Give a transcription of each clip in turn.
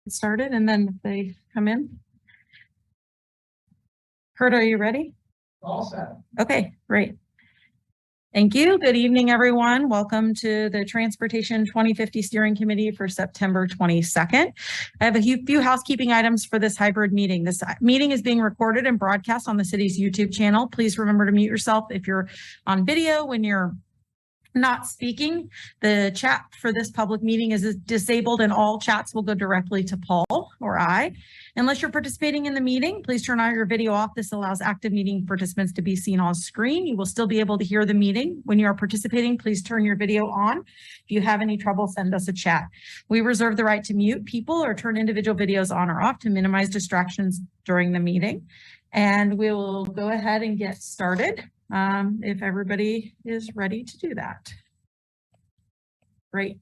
Get started, and then if they come in. Kurt, are you ready? All set. Okay, great. Thank you. Good evening, everyone. Welcome to the Transportation 2050 Steering Committee for September 22nd. I have a few housekeeping items for this hybrid meeting. This meeting is being recorded and broadcast on the city's YouTube channel. Please remember to mute yourself if you're on video when you're not speaking. The chat for this public meeting is disabled and all chats will go directly to Paul or I. Unless you're participating in the meeting, please turn your video off. This allows active meeting participants to be seen on screen. You will still be able to hear the meeting. When you are participating, please turn your video on. If you have any trouble, send us a chat. We reserve the right to mute people or turn individual videos on or off to minimize distractions during the meeting. And we will go ahead and get started. If everybody is ready to do that. Great.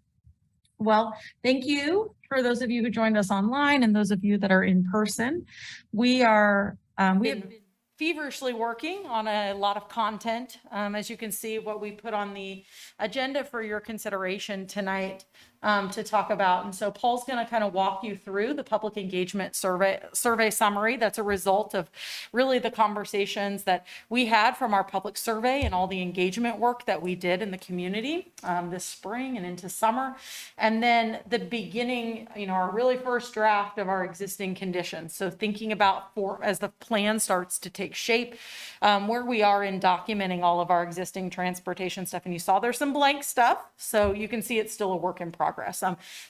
Well, thank you for those of you who joined us online and those of you that are in person. We have been feverishly working on a lot of content. As you can see, what we put on the agenda for your consideration tonight to talk about. And so Paul's going to kind of walk you through the public engagement survey summary. That's a result of really the conversations that we had from our public survey and all the engagement work that we did in the community this spring and into summer. And then the beginning, our really first draft of our existing conditions. So thinking about as the plan starts to take shape, where we are in documenting all of our existing transportation stuff. And you saw there's some blank stuff, so you can see it's still a work in progress.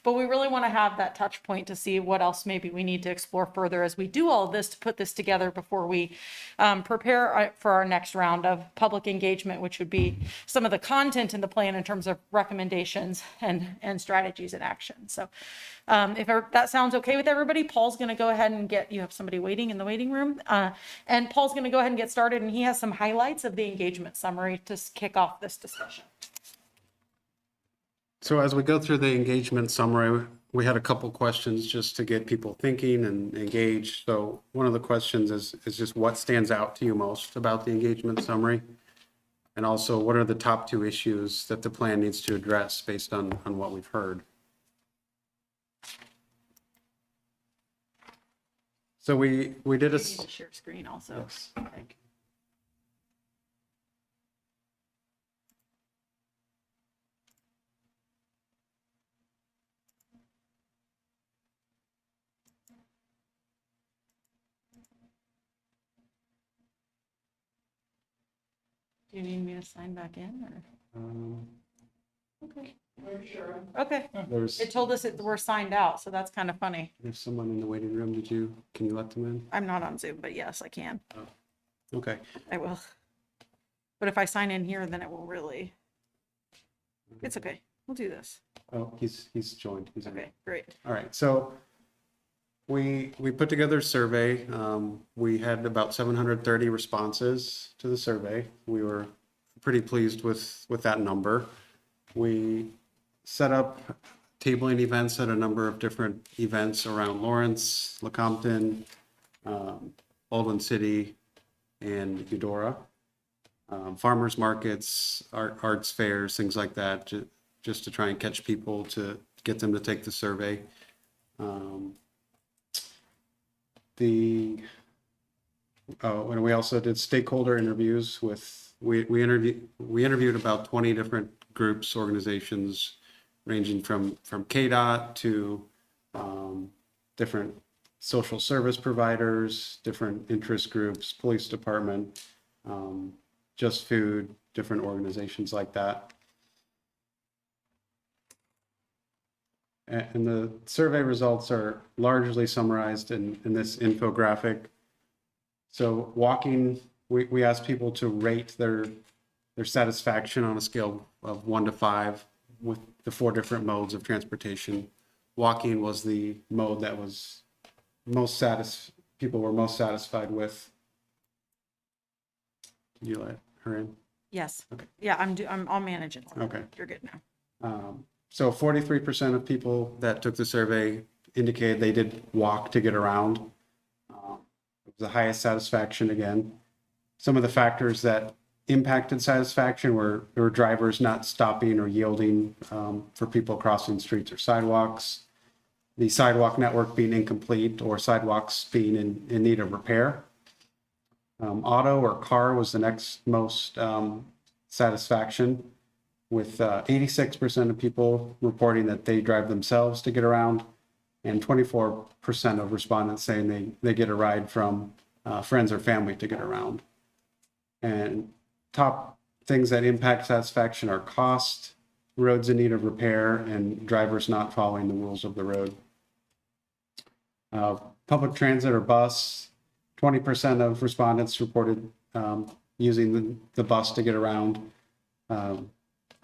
But we really want to have that touch point to see what else maybe we need to explore further as we do all of this to put this together before we prepare for our next round of public engagement, which would be some of the content in the plan in terms of recommendations and strategies and action. So if that sounds okay with everybody, Paul's going to go ahead and you have somebody waiting in the waiting room, and Paul's going to go ahead and get started, and he has some highlights of the engagement summary to kick off this discussion. So as we go through the engagement summary, we had a couple questions just to get people thinking and engaged. So one of the questions is just what stands out to you most about the engagement summary? And also, what are the top two issues that the plan needs to address based on what we've heard? So we did a... You need to share screen also. Yes. Okay. Do you need me to sign back in? Or? Okay. Sure. Okay. It told us we're signed out, so that's kind of funny. There's someone in the waiting room. Can you let them in? I'm not on Zoom, but yes, I can. Oh. Okay. I will. But if I sign in here, then it will really. It's okay. We'll do this. Oh, he's joined. He's okay. In. Great. All right. So we put together a survey. We had about 730 responses to the survey. We were pretty pleased with that number. We set up tabling events at a number of different events around Lawrence, Lecompton, Baldwin City, and Eudora. Farmers markets, arts fairs, things like that, just to try and catch people to get them to take the survey. And we also did stakeholder interviews we interviewed about 20 different groups, organizations, ranging from KDOT to different social service providers, different interest groups, police department, Just Food, different organizations like that. And the survey results are largely summarized in this infographic. So walking, we asked people to rate their satisfaction on a scale of 1 to 5 with the 4 different modes of transportation. Walking was the mode that was people were most satisfied with. Did you let her in? Yes. Okay. Yeah, I'll manage it. Okay. You're good now. So 43% of people that took the survey indicated they did walk to get around. It was the highest satisfaction again. Some of the factors that impacted satisfaction were there were drivers not stopping or yielding for people crossing streets or sidewalks. the sidewalk network being incomplete or sidewalks being in need of repair. Auto or car was the next most satisfaction, with 86% of people reporting that they drive themselves to get around, and 24% of respondents saying they get a ride from friends or family to get around. And top things that impact satisfaction are cost, roads in need of repair, and drivers not following the rules of the road. Public transit or bus, 20% of respondents reported using the bus to get around.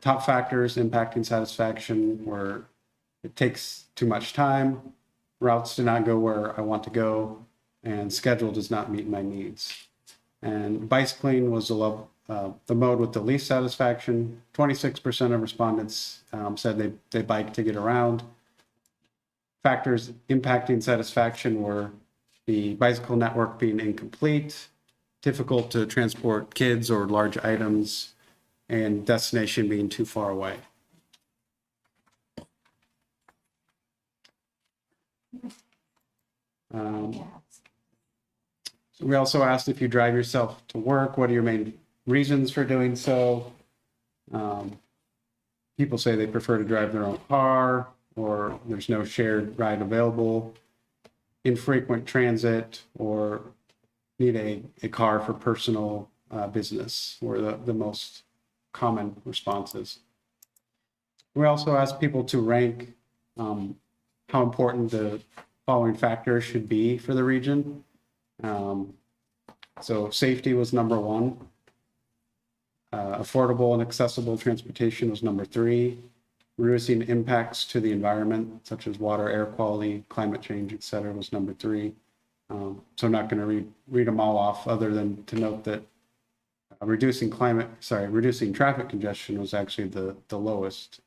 Top factors impacting satisfaction were it takes too much time, routes do not go where I want to go, and schedule does not meet my needs. And bicycling was the mode with the least satisfaction. 26% of respondents said they bike to get around. Factors impacting satisfaction were the bicycle network being incomplete, difficult to transport kids or large items, and destination being too far away. We also asked if you drive yourself to work, what are your main reasons for doing so? People say they prefer to drive their own car, or there's no shared ride available, infrequent transit, or need a car for personal business were the most common responses. We also asked people to rank how important the following factors should be for the region. So safety was number one. Affordable and accessible transportation was number three. Reducing impacts to the environment, such as water, air quality, climate change, et cetera, was number three. So I'm not going to read them all off, other than to note that reducing traffic congestion was actually the lowest.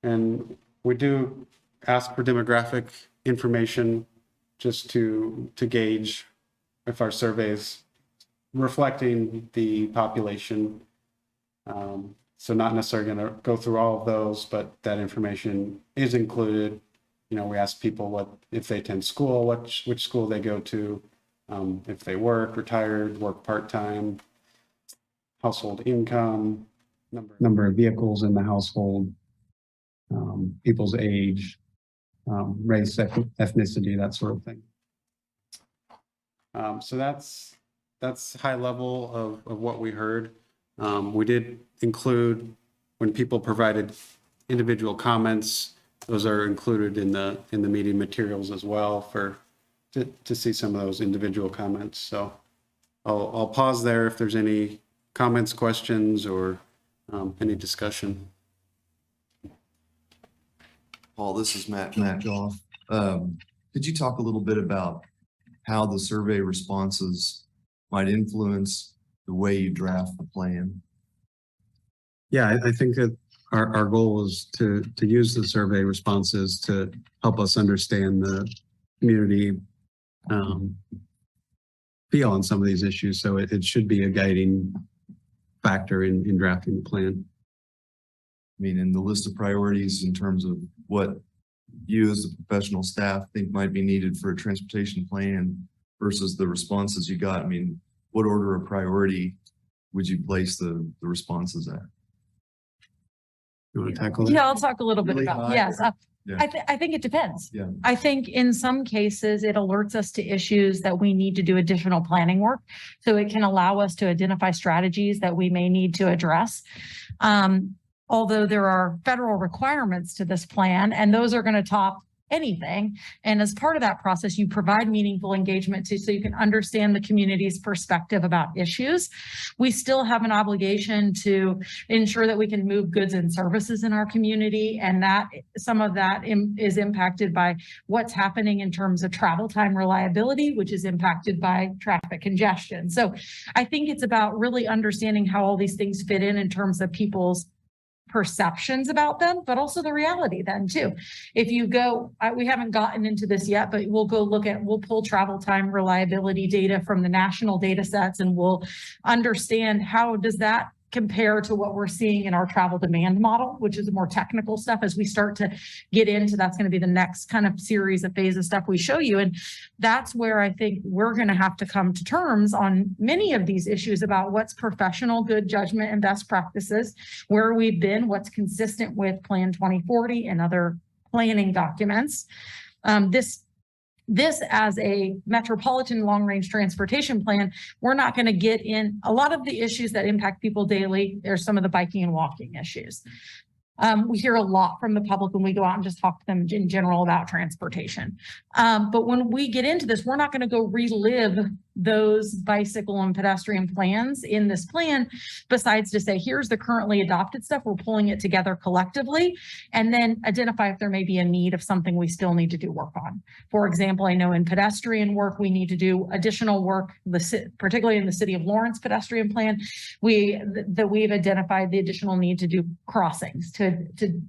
And we do ask for demographic information just to gauge if our survey is reflecting the population. So not necessarily going to go through all of those, but that information is included. You know, we ask people if they attend school, which school they go to, if they work, retired, work part-time, household income, number of vehicles in the household, people's age, race, ethnicity, that sort of thing. So that's high level of what we heard. We did include, when people provided individual comments, those are included in the meeting materials as well to see some of those individual comments. So I'll pause there if there's any comments, questions, or any discussion. Paul, this is Matt Goff. Could you talk a little bit about how the survey responses might influence the way you draft the plan? Yeah, I think that our goal is to use the survey responses to help us understand the community feel on some of these issues. So it should be a guiding factor in drafting the plan. I mean, in the list of priorities in terms of what you as a professional staff think might be needed for a transportation plan versus the responses you got, I mean, what order of priority would you place the responses at? You want to tackle it? Yeah, I'll talk a little bit Really about, high, yes. Yeah. I think it depends. Yeah. I think in some cases, it alerts us to issues that we need to do additional planning work. So it can allow us to identify strategies that we may need to address. Although there are federal requirements to this plan, and those are going to top anything. And as part of that process, you provide meaningful engagement so you can understand the community's perspective about issues. We still have an obligation to ensure that we can move goods and services in our community, and that some of that is impacted by what's happening in terms of travel time reliability, which is impacted by traffic congestion. So I think it's about really understanding how all these things fit in terms of people's perceptions about them, but also the reality then too. If you go, we haven't gotten into this yet, but we'll pull travel time reliability data from the national data sets, and we'll understand how does that compare to what we're seeing in our travel demand model, which is more technical stuff as we start to get into. That's going to be the next kind of series of phase of stuff we show you. And that's where I think we're going to have to come to terms on many of these issues about what's professional good judgment and best practices, where we've been, what's consistent with Plan 2040 and other planning documents. This as a metropolitan long-range transportation plan, we're not going to get in a lot of the issues that impact people daily. There's some of the biking and walking issues. We hear a lot from the public when we go out and just talk to them in general about transportation. But when we get into this, we're not going to go relive those bicycle and pedestrian plans in this plan, besides to say, here's the currently adopted stuff. We're pulling it together collectively and then identify if there may be a need of something we still need to do work on. For example, I know in pedestrian work, we need to do additional work, particularly in the City of Lawrence pedestrian plan, we've identified the additional need to do crossings, to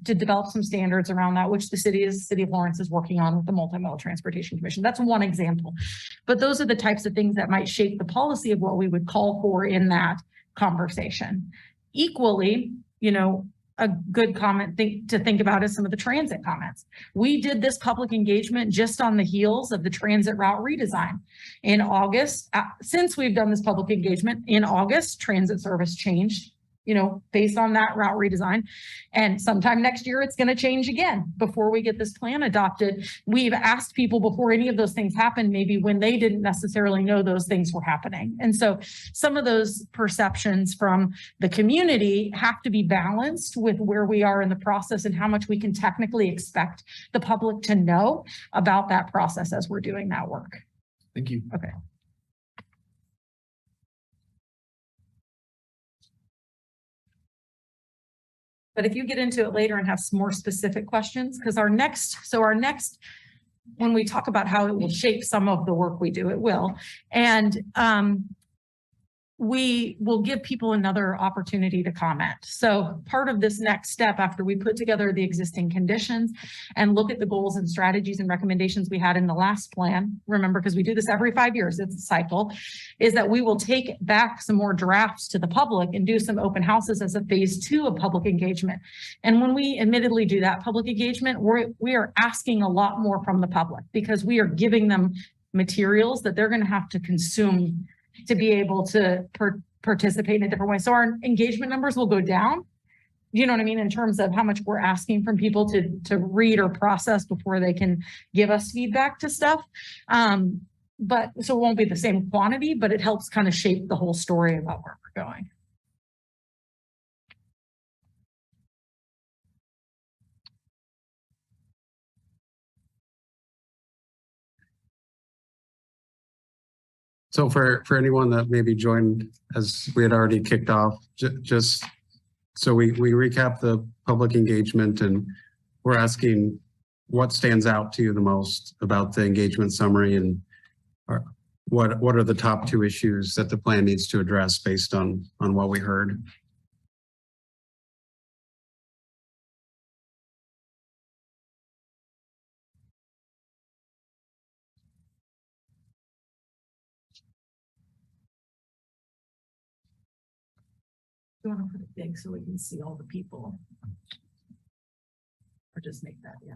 develop some standards around that, which the City of Lawrence is working on with the Multimodal Transportation Commission. That's one example. But those are the types of things that might shape the policy of what we would call for in that conversation. Equally, a good comment to think about is some of the transit comments. We did this public engagement just on the heels of the transit route redesign. In August, since we've done this public engagement, in August, transit service changed, based on that route redesign. And sometime next year, it's going to change again before we get this plan adopted. We've asked people before any of those things happen, maybe when they didn't necessarily know those things were happening. And so some of those perceptions from the community have to be balanced with where we are in the process and how much we can technically expect the public to know about that process as we're doing that work. Thank you. Okay. But if you get into it later and have some more specific questions, because our next, when we talk about how it will shape some of the work we do, it will. And we will give people another opportunity to comment. So part of this next step, after we put together the existing conditions and look at the goals and strategies and recommendations we had in the last plan, remember, because we do this every 5 years, it's a cycle, is that we will take back some more drafts to the public and do some open houses as a phase 2 of public engagement. And when we admittedly do that public engagement, we are asking a lot more from the public, because we are giving them materials that they're going to have to consume to be able to participate in a different way. So our engagement numbers will go down, you know what I mean, in terms of how much we're asking from people to read or process before they can give us feedback to stuff. But so it won't be the same quantity, but it helps kind of shape the whole story about where we're going. So for anyone that maybe joined as we had already kicked off, just so we recap the public engagement, and we're asking what stands out to you the most about the engagement summary, and what are the top 2 issues that the plan needs to address based on what we heard. You want to put it big so we can see all the people, or just make that, yeah.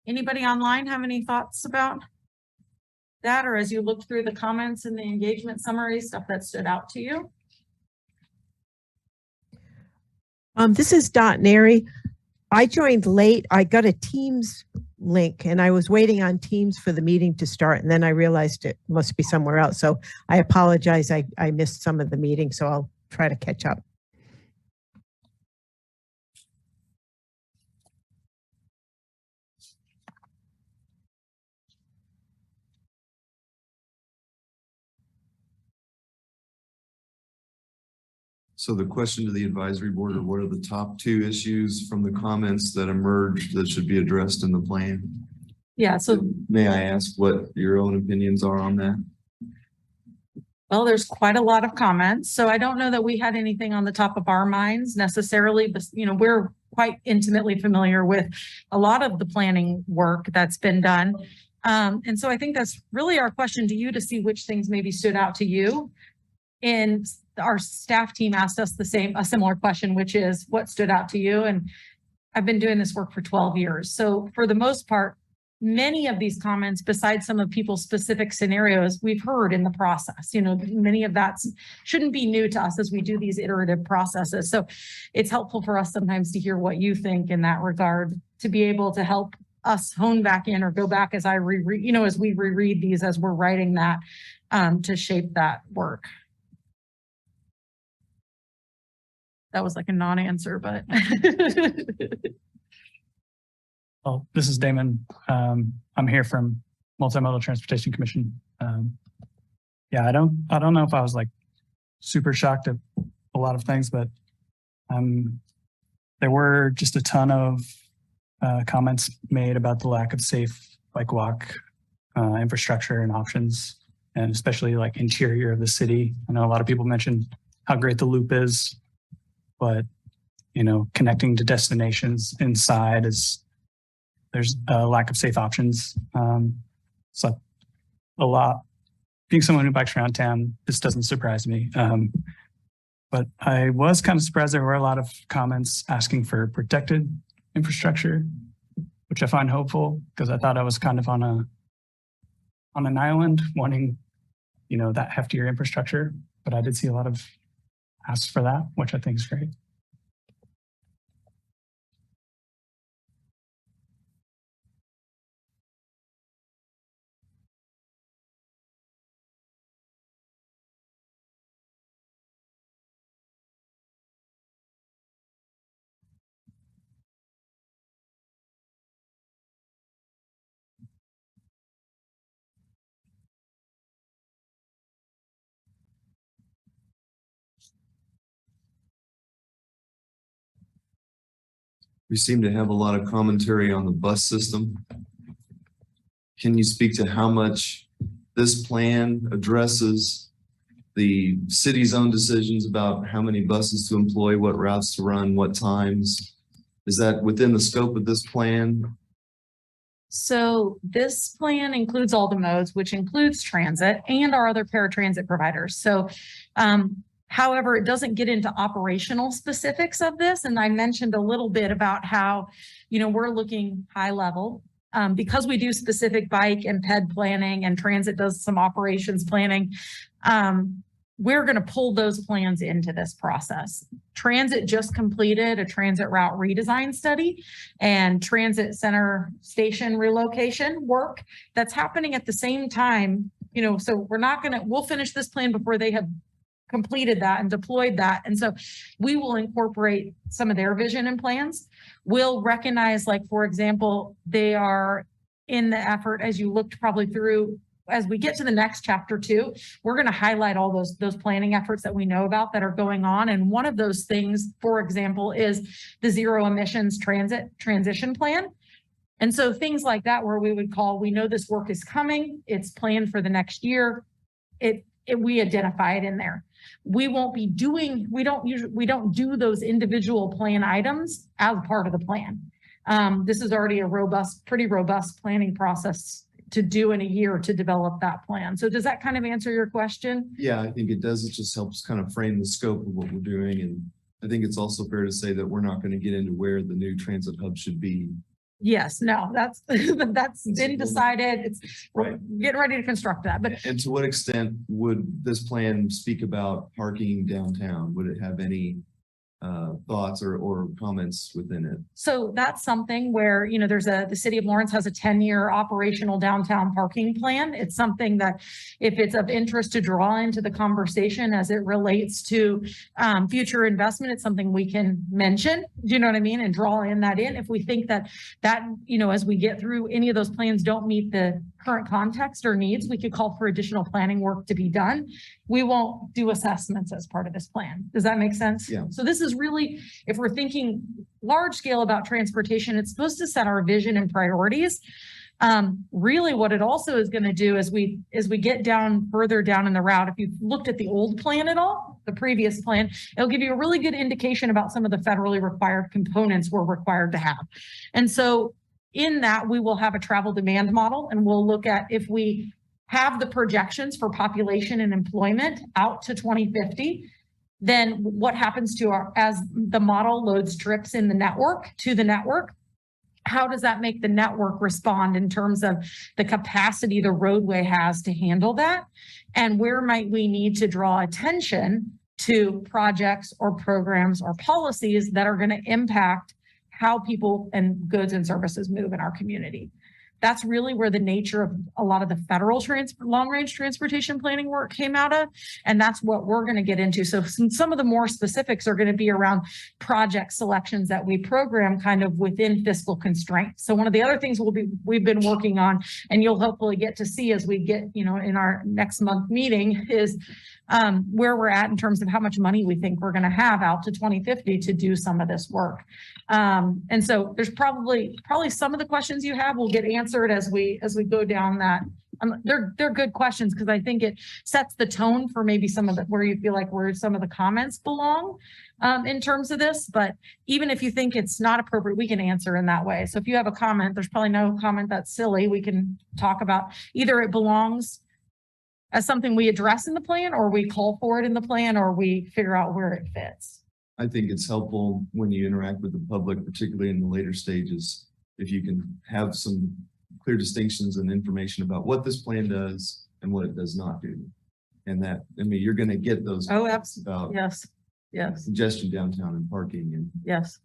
Anybody online have any thoughts about that, or as you look through the comments and the engagement summary, stuff that stood out to you? This is Dot Neri. I joined late. I got a Teams link and I was waiting on Teams for the meeting to start, and then I realized it must be somewhere else. So I apologize. I missed some of the meeting, so I'll try to catch up. So the question to the advisory board, or what are the top 2 issues from the comments that emerged that should be addressed in the plan? Yeah, so may I ask what your own opinions are on that? well, there's quite a lot of comments, so I don't know that we had anything on the top of our minds necessarily, but we're quite intimately familiar with a lot of the planning work that's been done. And so I think that's really our question to you, to see which things maybe stood out to you. And our staff team asked us a similar question, which is what stood out to you? And I've been doing this work for 12 years. So for the most part, many of these comments, besides some of people's specific scenarios, we've heard in the process. Many of that shouldn't be new to us as we do these iterative processes. So it's helpful for us sometimes to hear what you think in that regard, to be able to help us hone back in or go back as I reread, as we reread these, as we're writing that, to shape that work. That was like a non-answer, but. Well, this is Damon. I'm here from Multimodal Transportation Commission. Yeah, I don't know if I was like super shocked at a lot of things, but there were just a ton of comments made about the lack of safe bike walk infrastructure and options, and especially like interior of the city. I know a lot of people mentioned how great the loop is, but connecting to destinations inside there's a lack of safe options. So a lot, being someone who bikes around town, this doesn't surprise me. But I was kind of surprised there were a lot of comments asking for protected infrastructure, which I find hopeful because I thought I was kind of on an island wanting, that heftier infrastructure. But I did see a lot of asks for that, which I think is great. We seem to have a lot of commentary on the bus system. Can you speak to how much this plan addresses the city's own decisions about how many buses to employ, what routes to run, what times? Is that within the scope of this plan? So this plan includes all the modes, which includes transit and our other paratransit providers. So, however, it doesn't get into operational specifics of this. And I mentioned a little bit about how, we're looking high level because we do specific bike and ped planning and transit does some operations planning. We're going to pull those plans into this process. Transit just completed a transit route redesign study and transit center station relocation work that's happening at the same time. So we'll finish this plan before they have completed that and deployed that. And so we will incorporate some of their vision and plans. We'll recognize, like, for example, they are in the effort, as you looked probably through, as we get to the next chapter 2, we're going to highlight all those planning efforts that we know about that are going on. And one of those things, for example, is the zero emissions transit transition plan. And so things like that, where we would call, we know this work is coming, it's planned for the next year, we identify it in there. We won't be doing, we don't do those individual plan items as part of the plan. This is already a pretty robust planning process to do in a year to develop that plan. So does that kind of answer your question? Yeah, I think it does. It just helps kind of frame the scope of what we're doing. And I think it's also fair to say that we're not going to get into where the new transit hub should be. Yes, no, that's been decided. We're getting ready to construct that. But and to what extent would this plan speak about parking downtown? Would it have any thoughts or comments within it? So that's something where, the city of Lawrence has a 10-year operational downtown parking plan. It's something that if it's of interest to draw into the conversation as it relates to future investment, it's something we can mention, do you know what I mean? And draw in. If we think that, as we get through any of those plans don't meet the current context or needs, we could call for additional planning work to be done. We won't do assessments as part of this plan. Does that make sense? Yeah. So this is really, if we're thinking large scale about transportation, it's supposed to set our vision and priorities. Really what it also is going to do as we get further down in the route, if you've looked at the old plan at all, the previous plan, it'll give you a really good indication about some of the federally required components we're required to have. And so in that, we will have a travel demand model, and we'll look at if we have the projections for population and employment out to 2050, then what happens to as the model loads trips in the network to the network, how does that make the network respond in terms of the capacity the roadway has to handle that? And where might we need to draw attention to projects or programs or policies that are going to impact how people and goods and services move in our community? That's really where the nature of a lot of the federal long-range transportation planning work came out of. And that's what we're going to get into. So some of the more specifics are going to be around project selections that we program kind of within fiscal constraints. So one of the other things we've been working on, and you'll hopefully get to see as we get, in our next month meeting, is where we're at in terms of how much money we think we're going to have out to 2050 to do some of this work. And so there's probably some of the questions you have will get answered as we go down that. They're good questions because I think it sets the tone for maybe some of the where you feel like where some of the comments belong in terms of this. But even if you think it's not appropriate, we can answer in that way. So if you have a comment, there's probably no comment that's silly. We can talk about either it belongs as something we address in the plan, or we call for it in the plan, or we figure out where it fits. I think it's helpful when you interact with the public, particularly in the later stages, if you can have some clear distinctions and information about what this plan does and what it does not do. And that, you're going to get those. Oh, absolutely. About Yes. congestion downtown and parking and, Yes.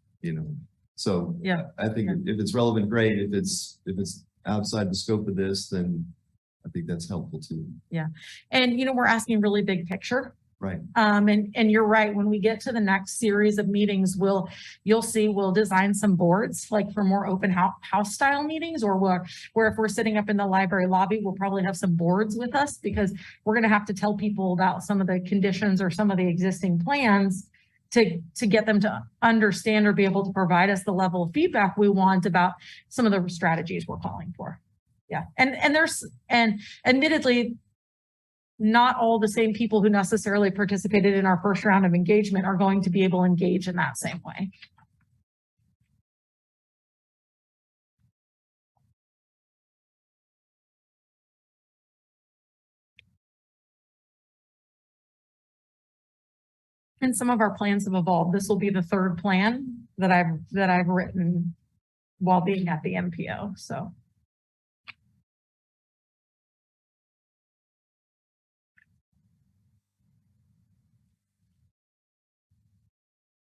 So Yeah. I think if it's relevant, great. If it's outside the scope of this, then I think that's helpful too. Yeah. And, we're asking really big picture. Right. And you're right. When we get to the next series of meetings, you'll see we'll design some boards like for more open house style meetings, or where if we're sitting up in the library lobby, we'll probably have some boards with us because we're going to have to tell people about some of the conditions or some of the existing plans to get them to understand or be able to provide us the level of feedback we want about some of the strategies we're calling for. Yeah. And admittedly, not all the same people who necessarily participated in our first round of engagement are going to be able to engage in that same way. And some of our plans have evolved. This will be the third plan that I've written while being at the MPO. So.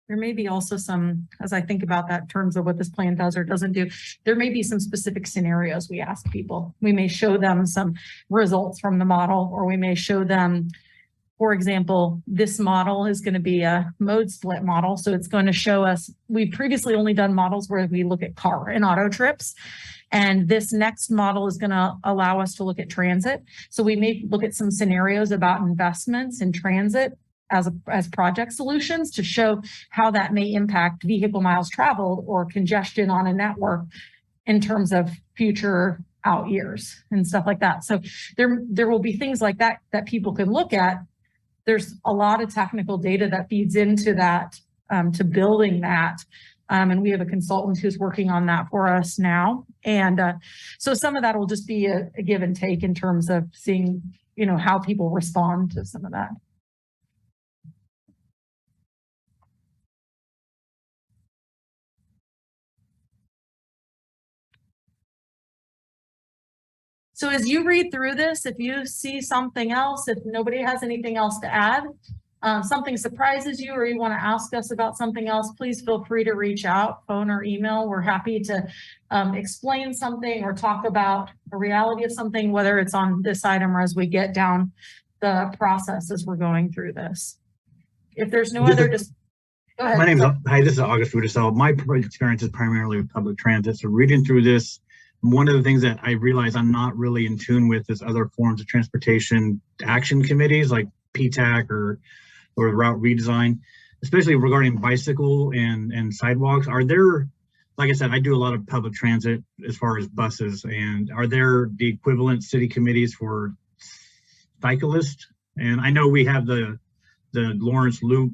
There may be also some, as I think about that in terms of what this plan does or doesn't do, there may be some specific scenarios we ask people. We may show them some results from the model, or we may show them, for example, this model is going to be a mode split model. So it's going to show us, we've previously only done models where we look at car and auto trips. And this next model is going to allow us to look at transit. So we may look at some scenarios about investments in transit as project solutions to show how that may impact vehicle miles traveled or congestion on a network in terms of future out years and stuff like that. So there will be things like that that people can look at. There's a lot of technical data that feeds into that, to building that. And we have a consultant who's working on that for us now. And so some of that will just be a give and take in terms of seeing, how people respond to some of that. So as you read through this, if you see something else, if nobody has anything else to add, something surprises you, or you want to ask us about something else, please feel free to reach out, phone or email. We're happy to explain something or talk about a reality of something, whether it's on this item or as we get down the process as we're going through this. If there's no other, just go ahead. Hi, this is August Rudisell. My experience is primarily with public transit. So reading through this, one of the things that I realize I'm not really in tune with is other forms of transportation action committees like PTAC or route redesign, especially regarding bicycle and sidewalks. Are there, like I said, I do a lot of public transit as far as buses, and are there the equivalent city committees for cyclists? And I know we have the Lawrence Loop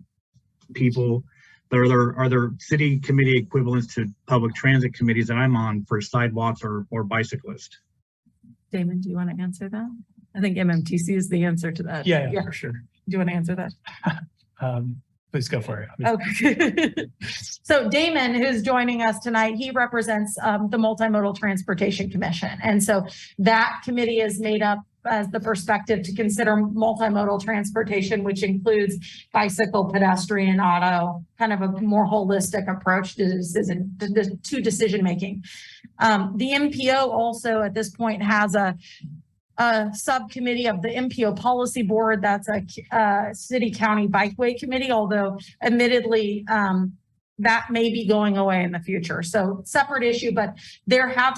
people, but are there city committee equivalents to public transit committees that I'm on for sidewalks or bicyclists? Damon, do you want to answer that? I think MMTC is the answer to that. Yeah, for sure. Do you want to answer that? Please go for it. Okay. So Damon, who's joining us tonight, he represents the Multimodal Transportation Commission. And so that committee is made up as the perspective to consider multimodal transportation, which includes bicycle, pedestrian, auto, kind of a more holistic approach to decision making. The MPO also at this point has a subcommittee of the MPO policy board. That's a city county bikeway committee, although admittedly that may be going away in the future. So separate issue, but there have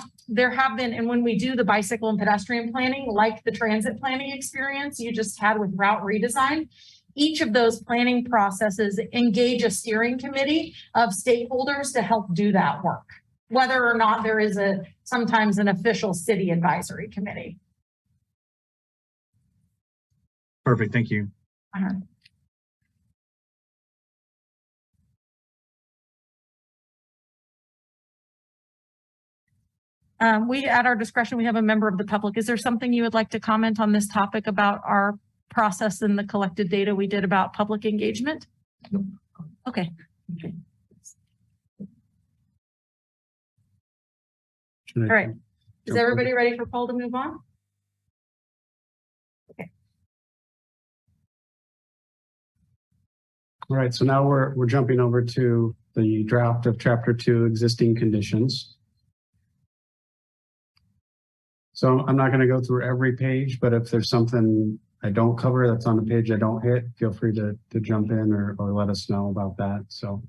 been, and when we do the bicycle and pedestrian planning, like the transit planning experience you just had with route redesign, each of those planning processes engage a steering committee of stakeholders to help do that work, whether or not there is sometimes an official city advisory committee. Perfect. Thank you. We, at our discretion, we have a member of the public. Is there something you would like to comment on this topic about our process and the collected data we did about public engagement? Nope. Okay. All right. Is everybody ready for Paul to move on? Okay. All right, so now we're jumping over to the draft of Chapter 2, existing conditions. So I'm not going to go through every page, but if there's something I don't cover that's on the page I don't hit, feel free to jump in or let us know about that. So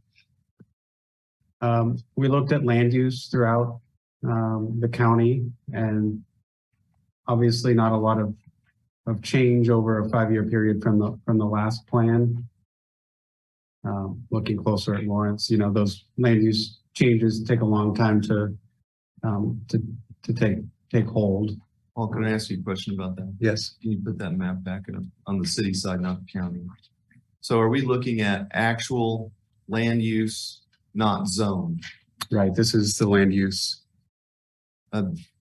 we looked at land use throughout the county, and obviously not a lot of change over a 5-year period from the last plan. Looking closer at Lawrence, those land use changes take a long time to take hold. Paul, can I ask you a question about that? Yes. Can you put that map back up on the city side, not the county? So are we looking at actual land use, not zone? Right. This is the land use.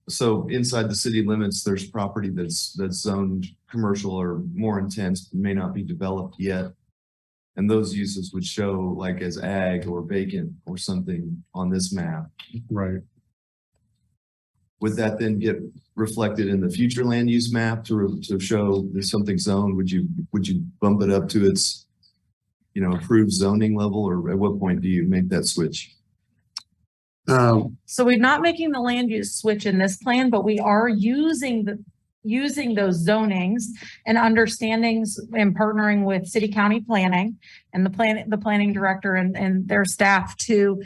So inside the city limits, there's property that's zoned commercial or more intense, but may not be developed yet. And those uses would show like as ag or vacant or something on this map. Right. Would that then get reflected in the future land use map to show there's something zoned? Would you bump it up to its, approved zoning level, or at what point do you make that switch? So we're not making the land use switch in this plan, but we are using those zonings and understandings and partnering with city county planning and the planning director and their staff to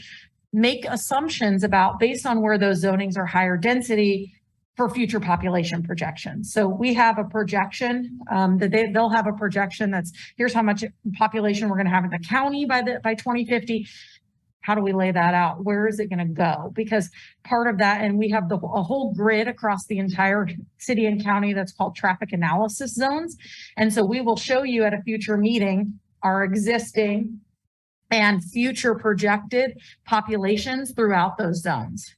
make assumptions about based on where those zonings are higher density for future population projections. So we have a projection that they'll have a projection that's here's how much population we're going to have in the county by 2050. How do we lay that out? Where is it going to go? Because part of that, and we have a whole grid across the entire city and county that's called traffic analysis zones. And so we will show you at a future meeting our existing and future projected populations throughout those zones.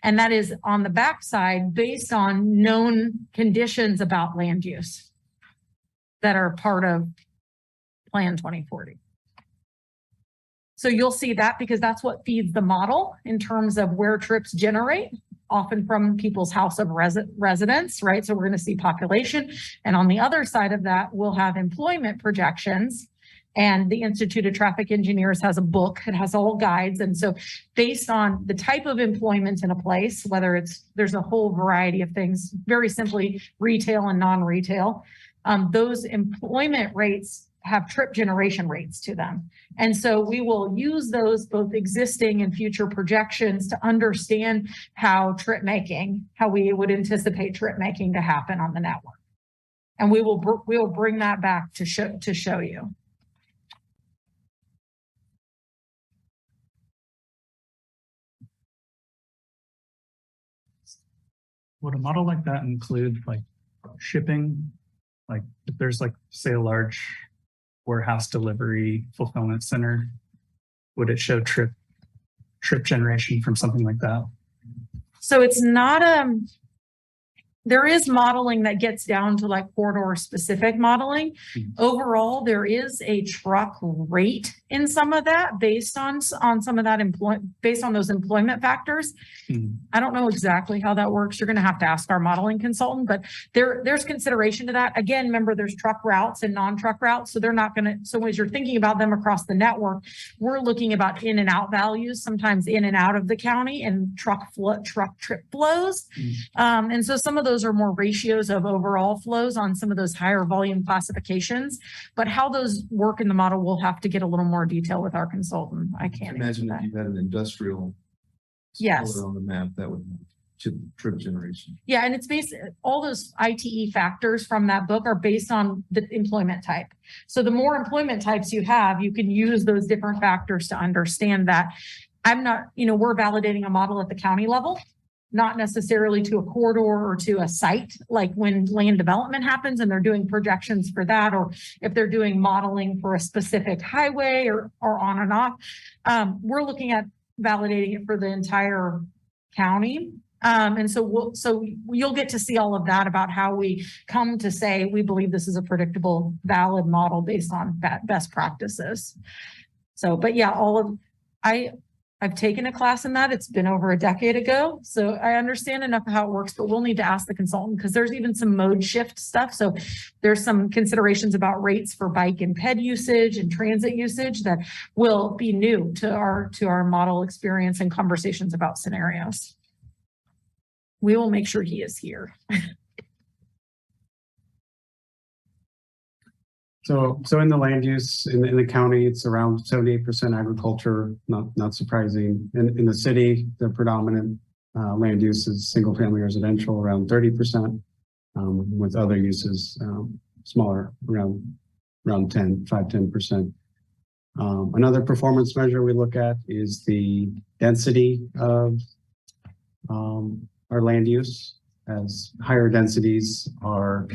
And that is on the backside based on known conditions about land use that are part of Plan 2040. So you'll see that because that's what feeds the model in terms of where trips generate, often from people's house of residence, right? So we're going to see population. And on the other side of that, we'll have employment projections. And the Institute of Traffic Engineers has a book, it has all guides. And so based on the type of employment in a place, whether there's a whole variety of things, very simply retail and non-retail, those employment rates have trip generation rates to them. And so we will use those both existing and future projections to understand how we would anticipate trip making to happen on the network. And we will bring that back to show you. Would a model like that include like shipping? Like if there's like, say, a large warehouse delivery fulfillment center, would it show trip generation from something like that? So it's not there is modeling that gets down to like corridor specific modeling. Overall, there is a truck rate in some of that based on some of that based on those employment factors. I don't know exactly how that works. You're going to have to ask our modeling consultant, but there's consideration to that. Again, remember there's truck routes and non-truck routes. So they're not going to, so as you're thinking about them across the network, we're looking about in and out values, sometimes in and out of the county and truck trip flows. And so some of those are more ratios of overall flows on some of those higher volume classifications, but how those work in the model, we'll have to get a little more detail with our consultant. I can't Imagine answer if that. you had an industrial Yes. color on the map, that would trip generation. Yeah, and it's based, all those ITE factors from that book are based on the employment type. So the more employment types you have, you can use those different factors to understand that. I'm not, we're validating a model at the county level, not necessarily to a corridor or to a site, like when land development happens and they're doing projections for that, or if they're doing modeling for a specific highway or on and off. We're looking at validating it for the entire county. And so you'll get to see all of that about how we come to say, we believe this is a predictable, valid model based on best practices. So, but yeah, I've taken a class in that. It's been over a decade ago. So I understand enough of how it works, but we'll need to ask the consultant because there's even some mode shift stuff. So there's some considerations about rates for bike and ped usage and transit usage that will be new to our model experience and conversations about scenarios. We will make sure he is here. So in the land use in the county, it's around 78% agriculture, not surprising. In the city, the predominant land use is single family residential, around 30%, with other uses smaller, around 5-10%. Another performance measure we look at is the density of our land use, as higher densities are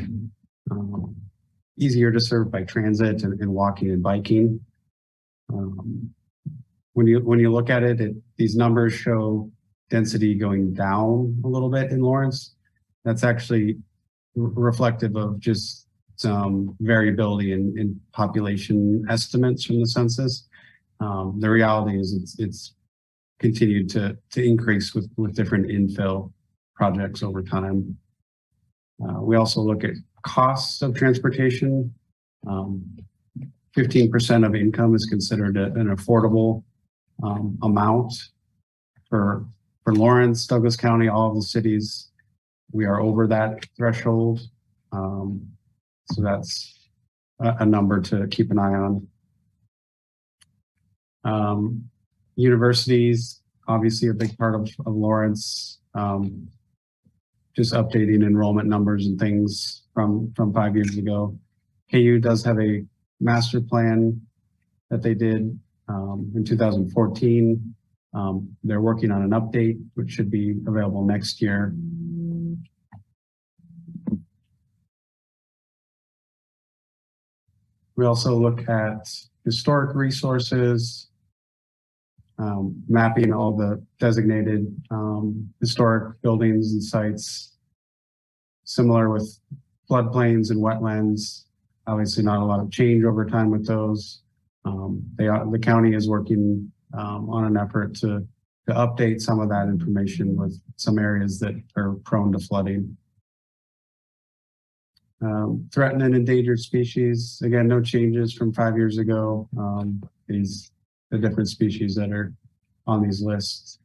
easier to serve by transit and walking and biking. When you look at it, these numbers show density going down a little bit in Lawrence. That's actually reflective of just some variability in population estimates from the census. The reality is it's continued to increase with different infill projects over time. We also look at costs of transportation. 15% of income is considered an affordable amount for Lawrence, Douglas County, all of the cities. We are over that threshold. So that's a number to keep an eye on. Universities, obviously a big part of Lawrence. Just updating enrollment numbers and things from 5 years ago. KU does have a master plan that they did in 2014. They're working on an update, which should be available next year. We also look at historic resources, mapping all the designated historic buildings and sites. Similar with floodplains and wetlands, obviously not a lot of change over time with those. The county is working on an effort to update some of that information with some areas that are prone to flooding. Threatened and endangered species, again, no changes from 5 years ago. The different species that are on these lists.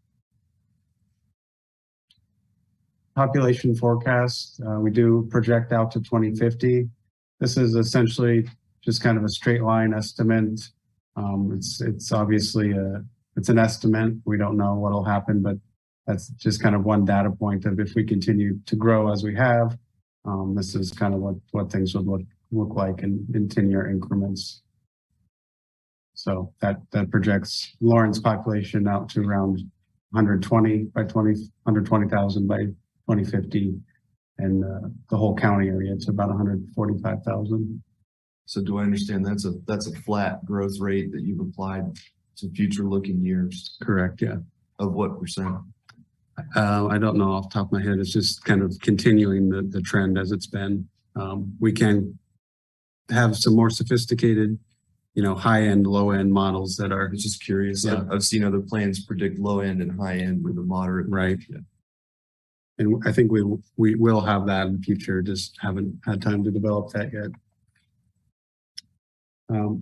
Population forecast, we do project out to 2050. This is essentially just kind of a straight line estimate. It's obviously it's an estimate. We don't know what'll happen, but that's just kind of one data point of if we continue to grow as we have, this is kind of what things would look like in 10-year increments. So that projects Lawrence population out to around 120,000 by 2050, and the whole county area to about 145,000. So do I understand that's a flat growth rate that you've applied to future looking years? Correct, yeah. Of what percent? I don't know off the top of my head. It's just kind of continuing the trend as it's been. We can have some more sophisticated, high-end, low-end models that are I was just curious. Yeah. I've seen other plans predict low end and high end with a moderate. right. Yeah. And I think we will have that in the future, just haven't had time to develop that yet.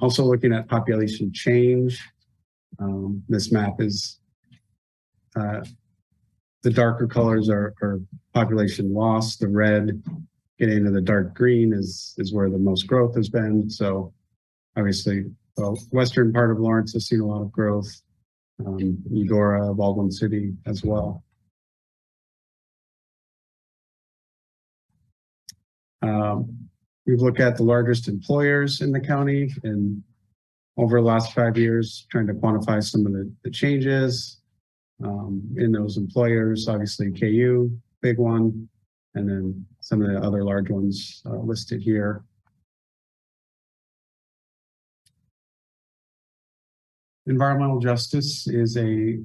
Also looking at population change. This map is, the darker colors are population loss. The red getting into the dark green is where the most growth has been. So obviously, the western part of Lawrence has seen a lot of growth. Eudora, Baldwin City as well. We've looked at the largest employers in the county and over the last 5 years, trying to quantify some of the changes in those employers. Obviously, KU, big one, and then some of the other large ones listed here. Environmental justice is a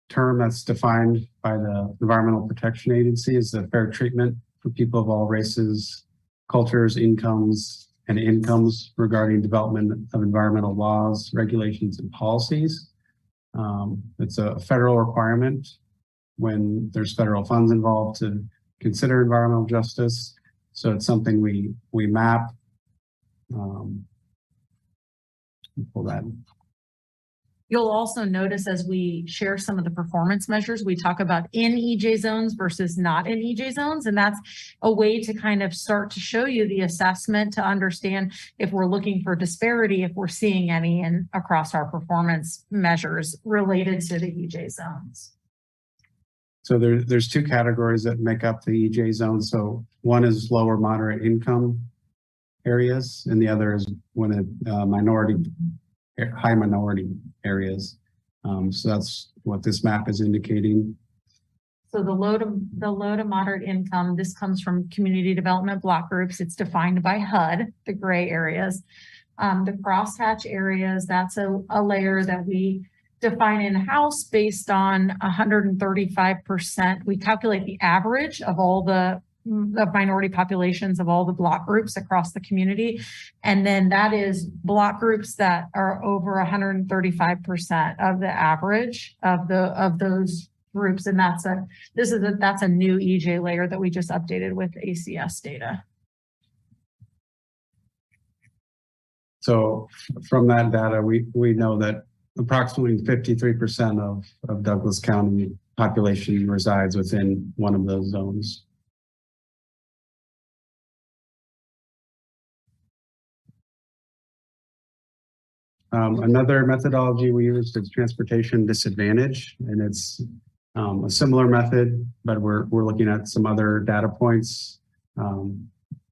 term that's defined by the Environmental Protection Agency as the fair treatment for people of all races, cultures, incomes regarding development of environmental laws, regulations, and policies. It's a federal requirement when there's federal funds involved to consider environmental justice. So it's something we map. Pull that. You'll also notice as we share some of the performance measures, we talk about in EJ zones versus not in EJ zones. And that's a way to kind of start to show you the assessment to understand if we're looking for disparity, if we're seeing any across our performance measures related to the EJ zones. So there's two categories that make up the EJ zone. So one is lower moderate income areas, and the other is high minority areas. So that's what this map is indicating. So the low to moderate income, this comes from community development block groups. It's defined by HUD, the gray areas. The crosshatch areas, that's a layer that we define in-house based on 135%. We calculate the average of all the minority populations of all the block groups across the community. And then that is block groups that are over 135% of the average of those groups. And that's a new EJ layer that we just updated with ACS data. So from that data, we know that approximately 53% of Douglas County population resides within one of those zones. Another methodology we use is transportation disadvantage, and it's a similar method, but we're looking at some other data points,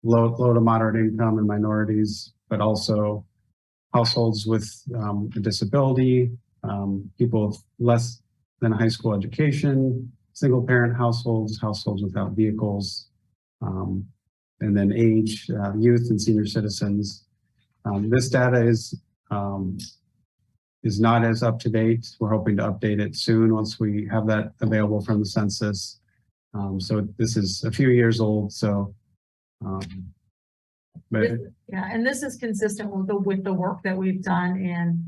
low to moderate income and minorities, but also households with a disability, people with less than a high school education, single parent households, households without vehicles, and then age, youth and senior citizens. This data is not as up to date. We're hoping to update it soon once we have that available from the census. So this is a few years old. So, and this is consistent with the work that we've done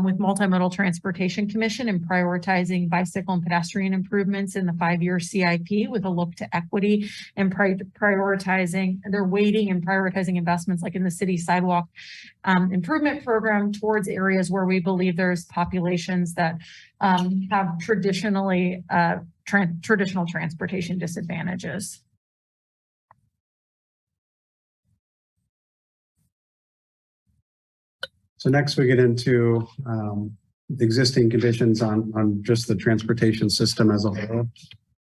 with Multimodal Transportation Commission and prioritizing bicycle and pedestrian improvements in the 5-year CIP with a look to equity and prioritizing their weighting and prioritizing investments like in the city sidewalk improvement program towards areas where we believe there's populations that have traditional transportation disadvantages. So next we get into the existing conditions on just the transportation system as a whole.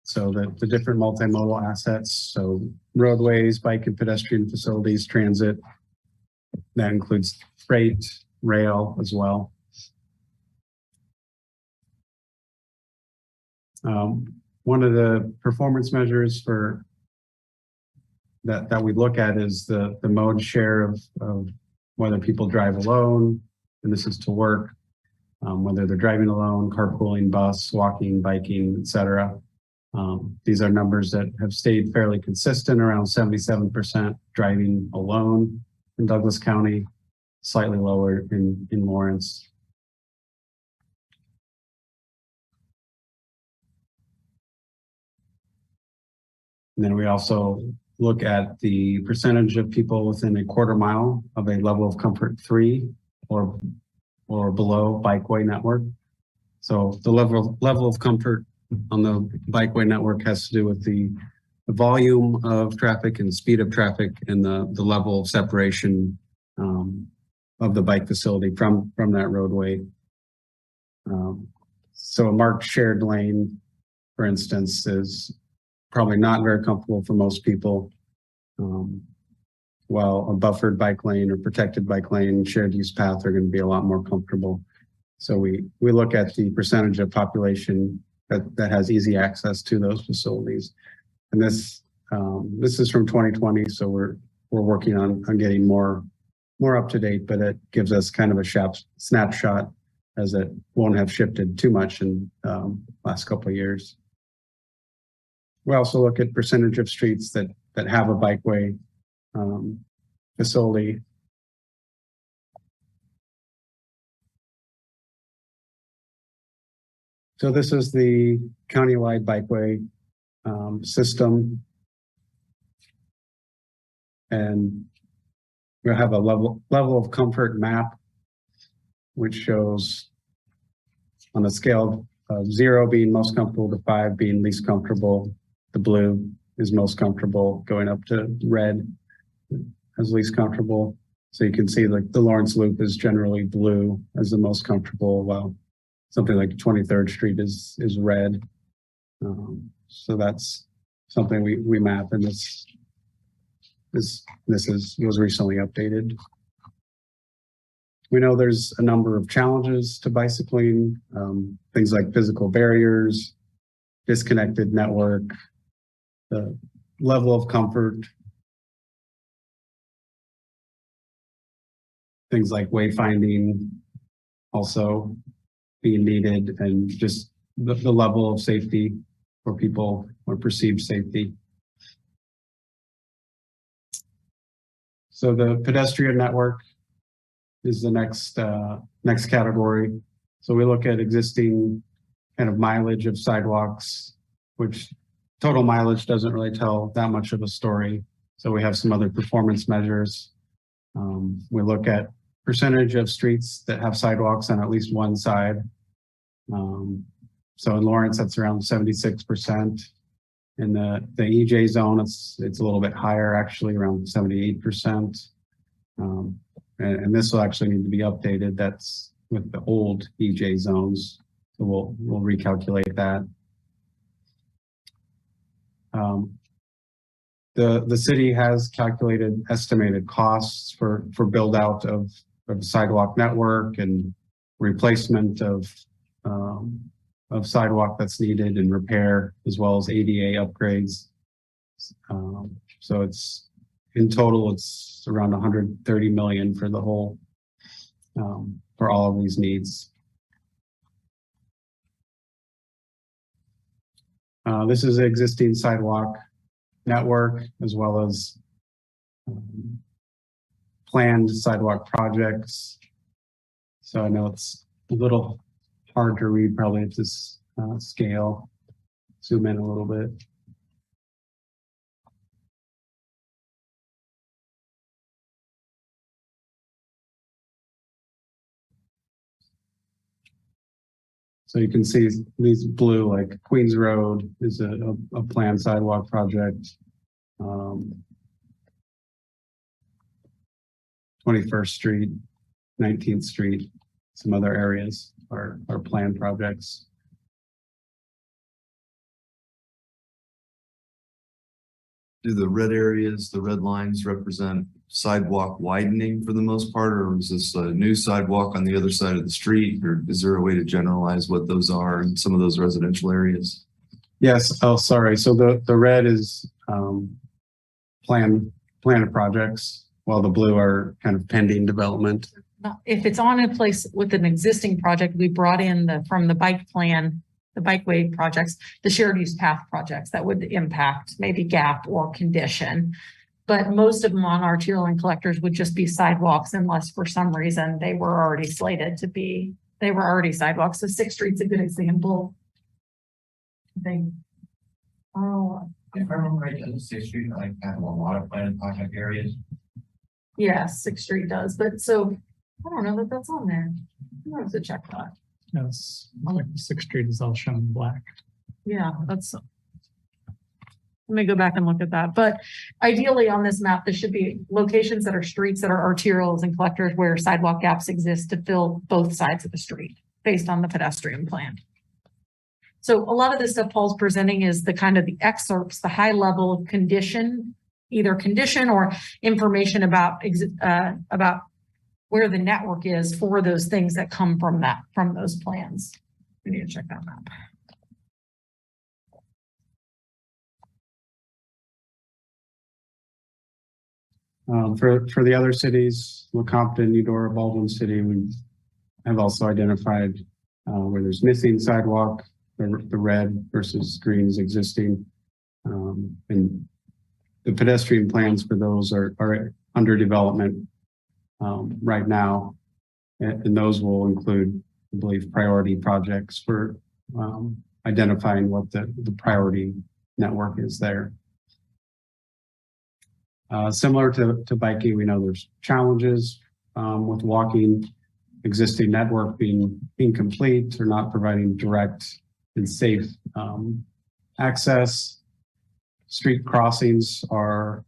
So the different multimodal assets, so roadways, bike and pedestrian facilities, transit, that includes freight, rail as well. One of the performance measures for that we look at is the mode share of whether people drive alone, and this is to work, whether they're driving alone, carpooling, bus, walking, biking, etc. These are numbers that have stayed fairly consistent, around 77% driving alone in Douglas County, slightly lower in Lawrence. And then we also look at the percentage of people within a quarter mile of a level of comfort 3 or below bikeway network. So the level of comfort on the bikeway network has to do with the volume of traffic and speed of traffic and the level of separation of the bike facility from that roadway. So a marked shared lane, for instance, is probably not very comfortable for most people, while a buffered bike lane or protected bike lane, shared use path are going to be a lot more comfortable. So we look at the percentage of population that has easy access to those facilities. And this is from 2020, so we're working on getting more up to date, but it gives us kind of a snapshot, as it won't have shifted too much in last couple of years. We also look at percentage of streets that have a bikeway facility. So this is the countywide bikeway system. And we'll have a level of comfort map, which shows on a scale of 0 being most comfortable to 5 being least comfortable. The blue is most comfortable, going up to red as least comfortable. So you can see like the Lawrence Loop is generally blue as the most comfortable, while something like 23rd Street is red. So that's something we map, and this was recently updated. We know there's a number of challenges to bicycling, things like physical barriers, disconnected network, the level of comfort, things like wayfinding also being needed, and just the level of safety for people, or perceived safety. So the pedestrian network is the next category. So we look at existing kind of mileage of sidewalks, which total mileage doesn't really tell that much of a story. So we have some other performance measures. We look at percentage of streets that have sidewalks on at least one side. So in Lawrence, that's around 76%. In the EJ zone, it's a little bit higher, actually around 78%. And this will actually need to be updated. That's with the old EJ zones. So we'll recalculate that. The city has calculated estimated costs for build out of sidewalk network and replacement of sidewalk that's needed, and repair, as well as ADA upgrades. So it's in total, it's around 130 million for the whole, for all of these needs. This is the existing sidewalk network, as well as planned sidewalk projects. So I know it's a little hard to read probably at this scale. Zoom in a little bit. So you can see these blue, like Queens Road is a planned sidewalk project. 21st Street, 19th Street, some other areas are planned projects. Do the red areas, the red lines represent sidewalk widening for the most part, or is this a new sidewalk on the other side of the street, or is there a way to generalize what those are in some of those residential areas? Yes. Oh, sorry. So the red is planned projects, while the blue are kind of pending development. if it's on a place with an existing project, we brought in from the bike plan, the bikeway projects, the shared use path projects that would impact maybe gap or condition. But most of them on arterial and collectors would just be sidewalks unless for some reason they were already slated to be, they were already sidewalks. So 6th Street's a good example. Oh, If I remember right, doesn't 6th Street like have a lot of planned project areas? yes, 6th Street does, but so I don't know that that's on there. I have to check that. Yes, like 6th Street is all shown in black. Yeah, that's. Let me go back and look at that. But ideally on this map, there should be locations that are streets that are arterials and collectors where sidewalk gaps exist to fill both sides of the street based on the pedestrian plan. So a lot of this stuff Paul's presenting is the kind of the excerpts, the high level condition, either condition or information about where the network is for those things that come from those plans. We need to check that map. For the other cities, Lecompton, Eudora, Baldwin City, we have also identified where there's missing sidewalk, the red versus green is existing. And the pedestrian plans for those are under development right now. And those will include, I believe, priority projects for identifying what the priority network is there. Similar to biking, we know there's challenges with walking, existing network being incomplete or not providing direct and safe access. Street crossings are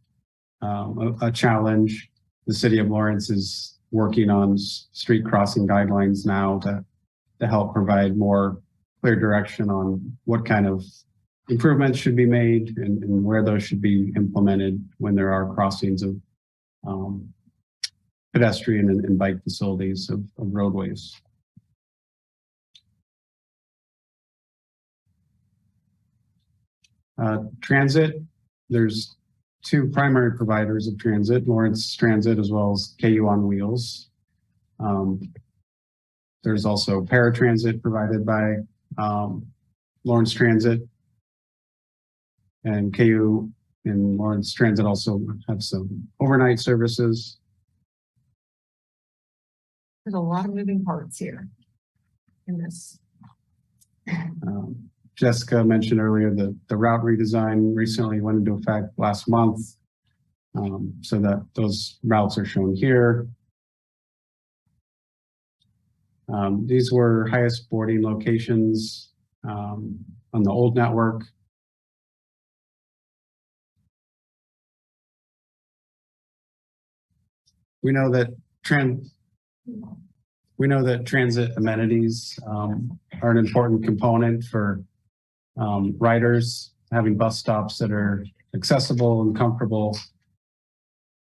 a challenge. The city of Lawrence is working on street crossing guidelines now to help provide more clear direction on what kind of improvements should be made and where those should be implemented when there are crossings of pedestrian and bike facilities of roadways. Transit, there's two primary providers of transit, Lawrence Transit as well as KU on Wheels. There's also paratransit provided by Lawrence Transit. And KU and Lawrence Transit also have some overnight services. There's a lot of moving parts here in this. Jessica mentioned earlier that the route redesign recently went into effect last month. So that those routes are shown here. These were highest boarding locations on the old network. We know that transit amenities are an important component for riders, having bus stops that are accessible and comfortable.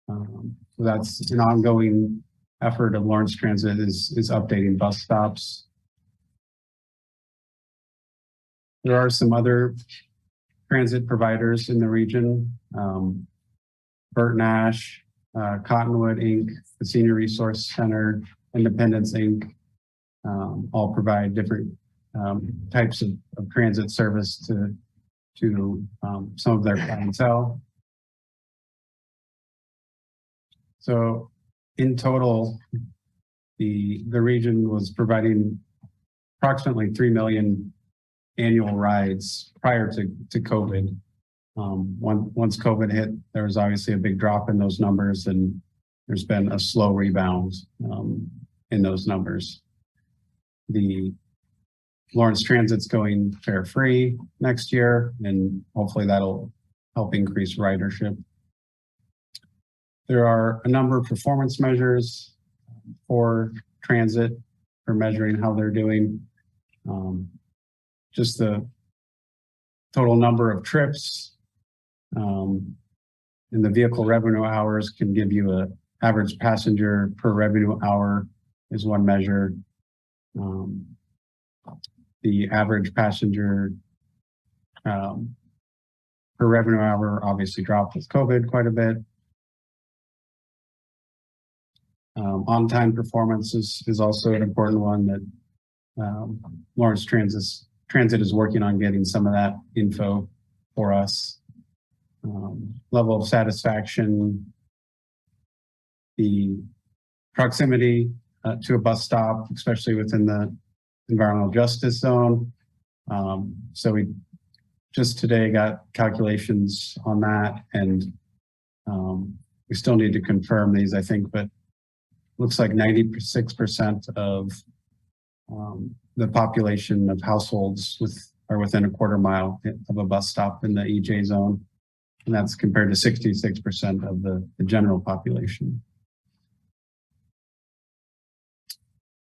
So that's an ongoing effort of Lawrence Transit is updating bus stops. There are some other transit providers in the region, Burt Nash, Cottonwood Inc., the Senior Resource Center, Independence Inc., all provide different types of transit service to some of their clientele. So in total, the region was providing approximately 3 million annual rides prior to COVID. Once COVID hit, there was obviously a big drop in those numbers, and there's been a slow rebound in those numbers. The Lawrence Transit's going fare free next year, and hopefully that'll help increase ridership. There are a number of performance measures for transit for measuring how they're doing. Just the total number of trips and the vehicle revenue hours can give you an average passenger per revenue hour is one measure. The average passenger per revenue hour obviously dropped with COVID quite a bit. On-time performance is also an important one that Lawrence Transit is working on getting some of that info for us. Level of satisfaction, the proximity to a bus stop, especially within the environmental justice zone. So we just today got calculations on that, and we still need to confirm these, I think, but looks like 96% of the population of households are within a quarter mile of a bus stop in the EJ zone. And that's compared to 66% of the general population.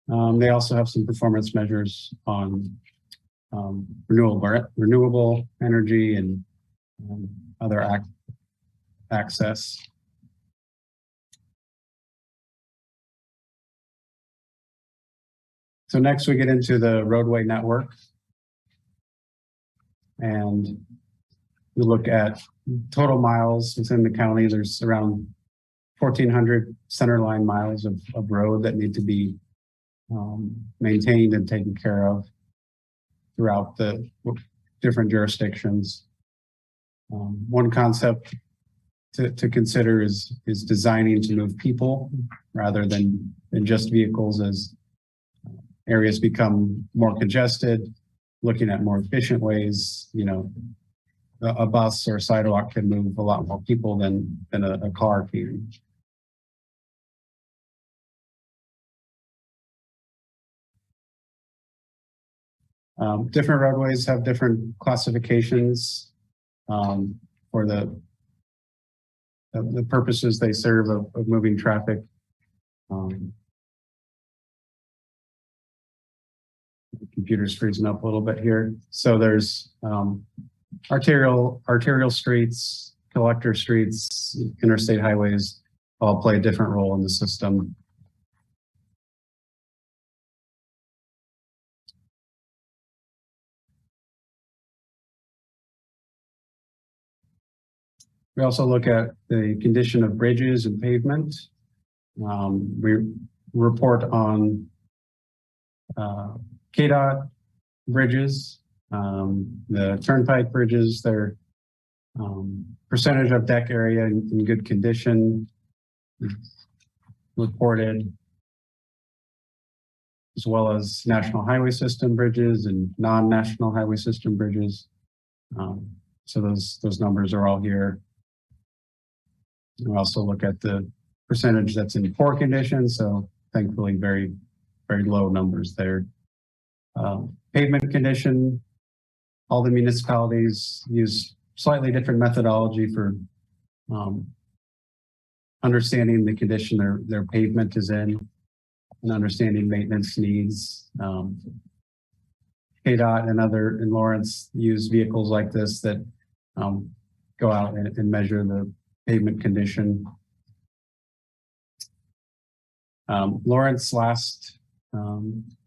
They also have some performance measures on renewable energy and other access. So next we get into the roadway network, and we look at total miles within the county. There's around 1,400 centerline miles of road that need to be maintained and taken care of throughout the different jurisdictions. One concept to consider is designing to move people rather than just vehicles as areas become more congested, looking at more efficient ways. You know, a bus or a sidewalk can move a lot more people than a car can. Different roadways have different classifications for the purposes they serve of moving traffic. The computer's freezing up a little bit here. So there's arterial streets, collector streets, interstate highways all play a different role in the system. We also look at the condition of bridges and pavement. We report on KDOT bridges, the turnpike bridges, their percentage of deck area in good condition reported, as well as national highway system bridges and non-national highway system bridges. So those numbers are all here. We also look at the percentage that's in poor condition. So thankfully, very, very low numbers there. Pavement condition, all the municipalities use slightly different methodology for understanding the condition their pavement is in and understanding maintenance needs. KDOT and Lawrence use vehicles like this that go out and measure the pavement condition. Lawrence last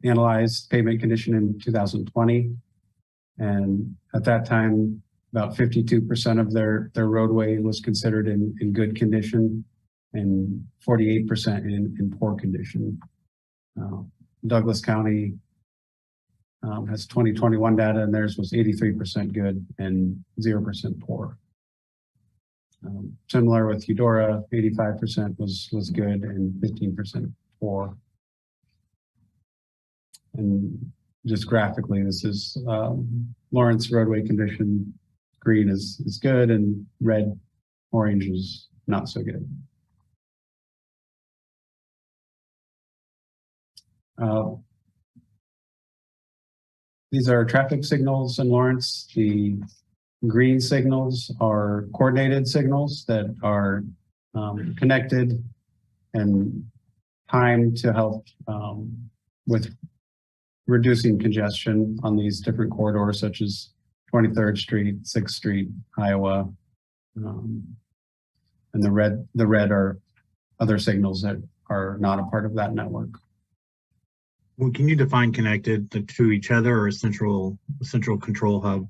analyzed pavement condition in 2020. And at that time, about 52% of their roadway was considered in good condition and 48% in poor condition. Douglas County has 2021 data, and theirs was 83% good and 0% poor. Similar with Eudora, 85% was good and 15% poor. And just graphically, this is Lawrence roadway condition. Green is good, and red, orange is not so good. These are traffic signals in Lawrence. The green signals are coordinated signals that are connected and timed to help with reducing congestion on these different corridors, such as 23rd Street, 6th Street, Iowa. And the red are other signals that are not a part of that network. Well, can you define connected to each other or a central control hub?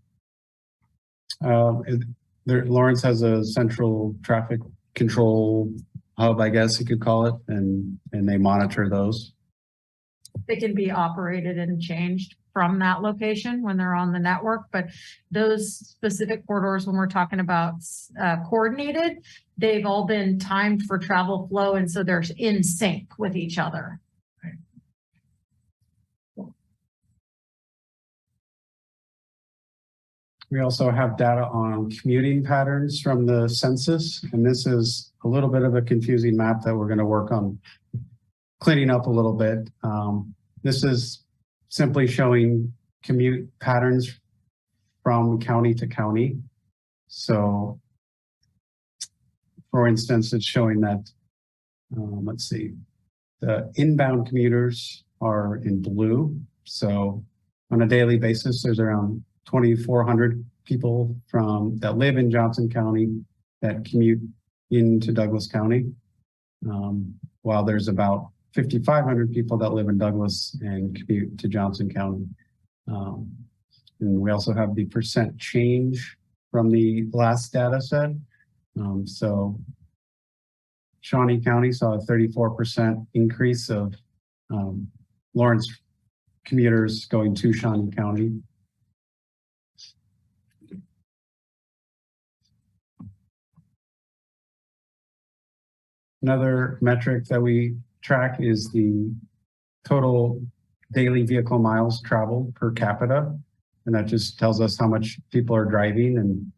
Lawrence has a central traffic control hub, I guess you could call it, and they monitor those. They can be operated and changed from that location when they're on the network, but those specific corridors, when we're talking about coordinated, they've all been timed for travel flow, and so they're in sync with each other. We also have data on commuting patterns from the census, and this is a little bit of a confusing map that we're going to work on cleaning up a little bit. This is simply showing commute patterns from county to county. So, for instance, it's showing that, let's see, the inbound commuters are in blue. So on a daily basis, there's around 2,400 people that live in Johnson County that commute into Douglas County, while there's about 5,500 people that live in Douglas and commute to Johnson County. And we also have the percent change from the last data set. So Shawnee County saw a 34% increase of Lawrence commuters going to Shawnee County. Another metric that we track is the total daily vehicle miles traveled per capita. And that just tells us how much people are driving, and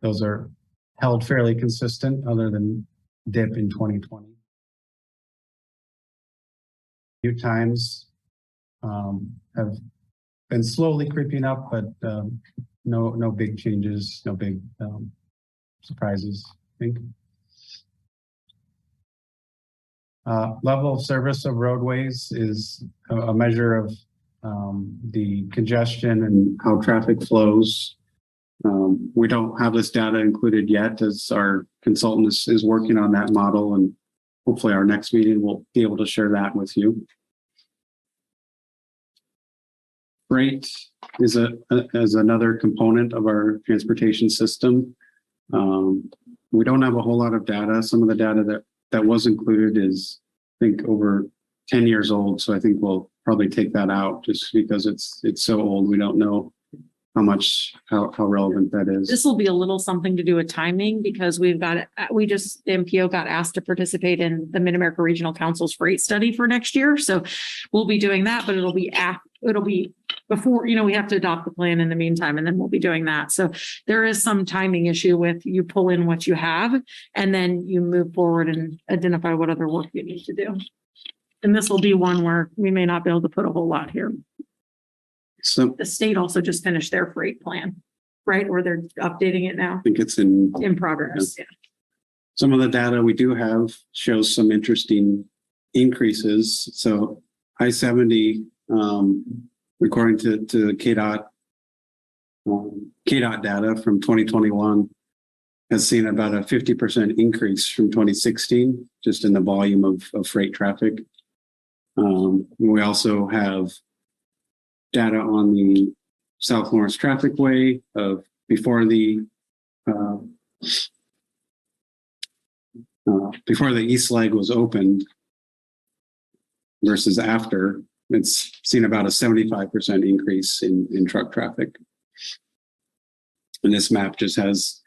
those are held fairly consistent other than dip in 2020. Commute times have been slowly creeping up, but no big changes, no big surprises, I think. Level of service of roadways is a measure of the congestion and how traffic flows. We don't have this data included yet, as our consultant is working on that model, and hopefully our next meeting we'll be able to share that with you. Freight is another component of our transportation system. We don't have a whole lot of data. Some of the data that was included is, I think, over 10 years old. So I think we'll probably take that out just because it's so old. We don't know how relevant that is. This will be a little something to do with timing, because the MPO got asked to participate in the Mid-America Regional Council's freight study for next year. So we'll be doing that, but it'll be before, we have to adopt the plan in the meantime, and then we'll be doing that. So there is some timing issue with you pull in what you have, and then you move forward and identify what other work you need to do. And this will be one where we may not be able to put a whole lot here. So The state also just finished their freight plan, right? Or they're updating it now I think it's in progress. Yeah. some of the data we do have shows some interesting increases. So I-70, according to KDOT data from 2021, has seen about a 50% increase from 2016, just in the volume of freight traffic. We also have data on the South Lawrence Traffic Way of before the east leg was opened versus after. It's seen about a 75% increase in truck traffic. And this map just has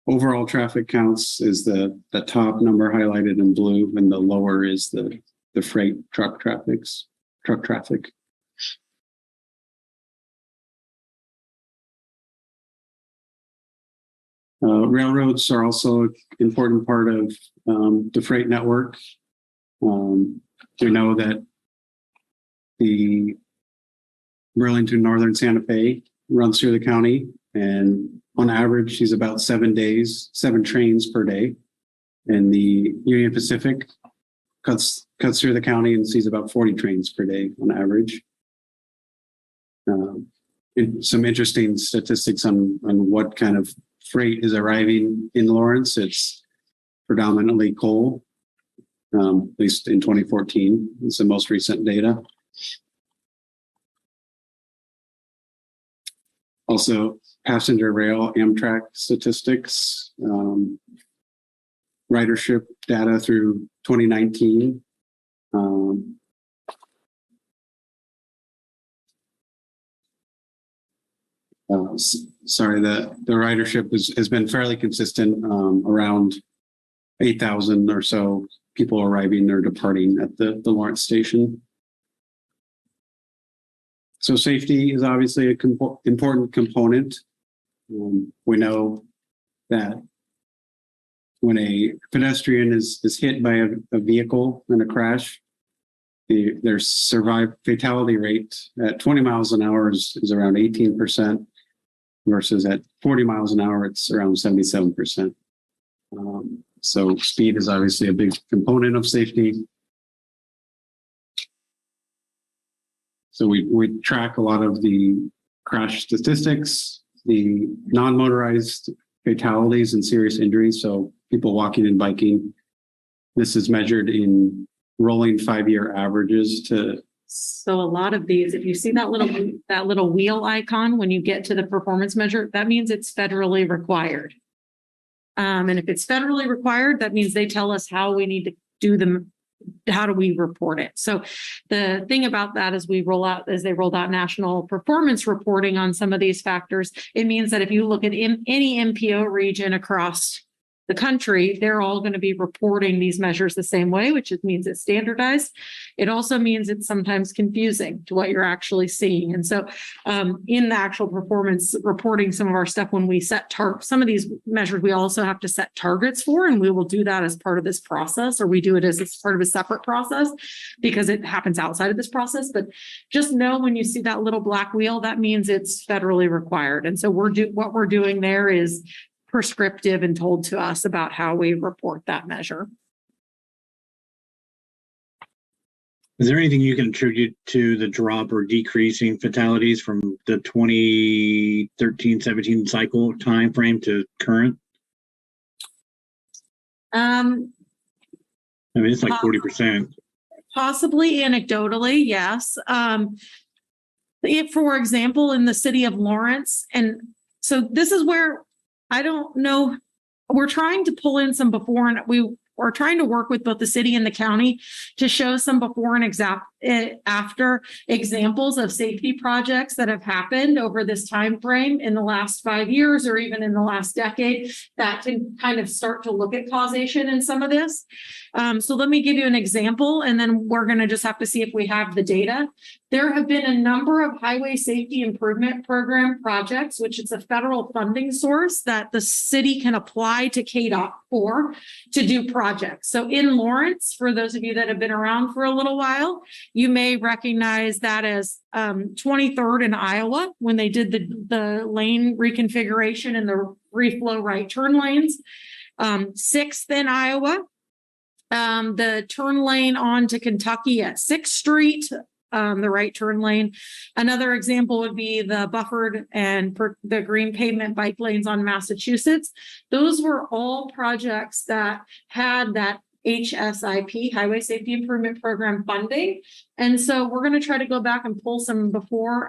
overall traffic counts is the top number highlighted in blue, and the lower is the freight truck traffic. Railroads are also an important part of the freight network. We know that the Burlington Northern Santa Fe runs through the county, and on average, she's about 7 trains per day. And the Union Pacific cuts through the county and sees about 40 trains per day on average. Some interesting statistics on what kind of freight is arriving in Lawrence. It's predominantly coal, at least in 2014. It's the most recent data. Also, passenger rail Amtrak statistics. ridership data through 2019. Sorry, the ridership has been fairly consistent, around 8,000 or so people arriving or departing at the Lawrence station. So safety is obviously a important component. We know that when a pedestrian is hit by a vehicle in a crash, their fatality rate at 20 miles an hour is around 18%, versus at 40 miles an hour, it's around 77%. So speed is obviously a big component of safety. So we track a lot of the crash statistics, the non-motorized fatalities and serious injuries. So people walking and biking. This is measured in rolling 5-year averages to. So a lot of these, if you see that little wheel icon when you get to the performance measure, that means it's federally required. And if it's federally required, that means they tell us how we need to do them. How do we report it? So the thing about that is they rolled out national performance reporting on some of these factors. It means that if you look at any MPO region across the country, they're all going to be reporting these measures the same way, which means it's standardized. It also means it's sometimes confusing to what you're actually seeing. And so in the actual performance reporting, some of our stuff, when we set some of these measures, we also have to set targets for, and we will do that as part of this process, or we do it as part of a separate process because it happens outside of this process. But just know when you see that little black wheel, that means it's federally required. And so what we're doing there is prescriptive and told to us about how we report that measure. Is there anything you can attribute to the drop or decreasing fatalities from the 2013-17 cycle time frame to current? I mean, it's like 40%. Possibly anecdotally, yes. For example, in the city of Lawrence, and so this is where I don't know. We're trying to pull in some before, and we're trying to work with both the city and the county to show some before and after examples of safety projects that have happened over this time frame in the last 5 years or even in the last decade that can kind of start to look at causation in some of this. So let me give you an example, and then we're going to just have to see if we have the data. There have been a number of highway safety improvement program projects, which is a federal funding source that the city can apply to KDOT for to do projects. So in Lawrence, for those of you that have been around for a little while, you may recognize that as 23rd in Iowa when they did the lane reconfiguration and the reflow right turn lanes. 6th in Iowa, the turn lane on to Kentucky at 6th Street, the right turn lane. Another example would be the buffered and the green pavement bike lanes on Massachusetts. Those were all projects that had that HSIP, Highway Safety Improvement Program funding. And so we're going to try to go back and pull some before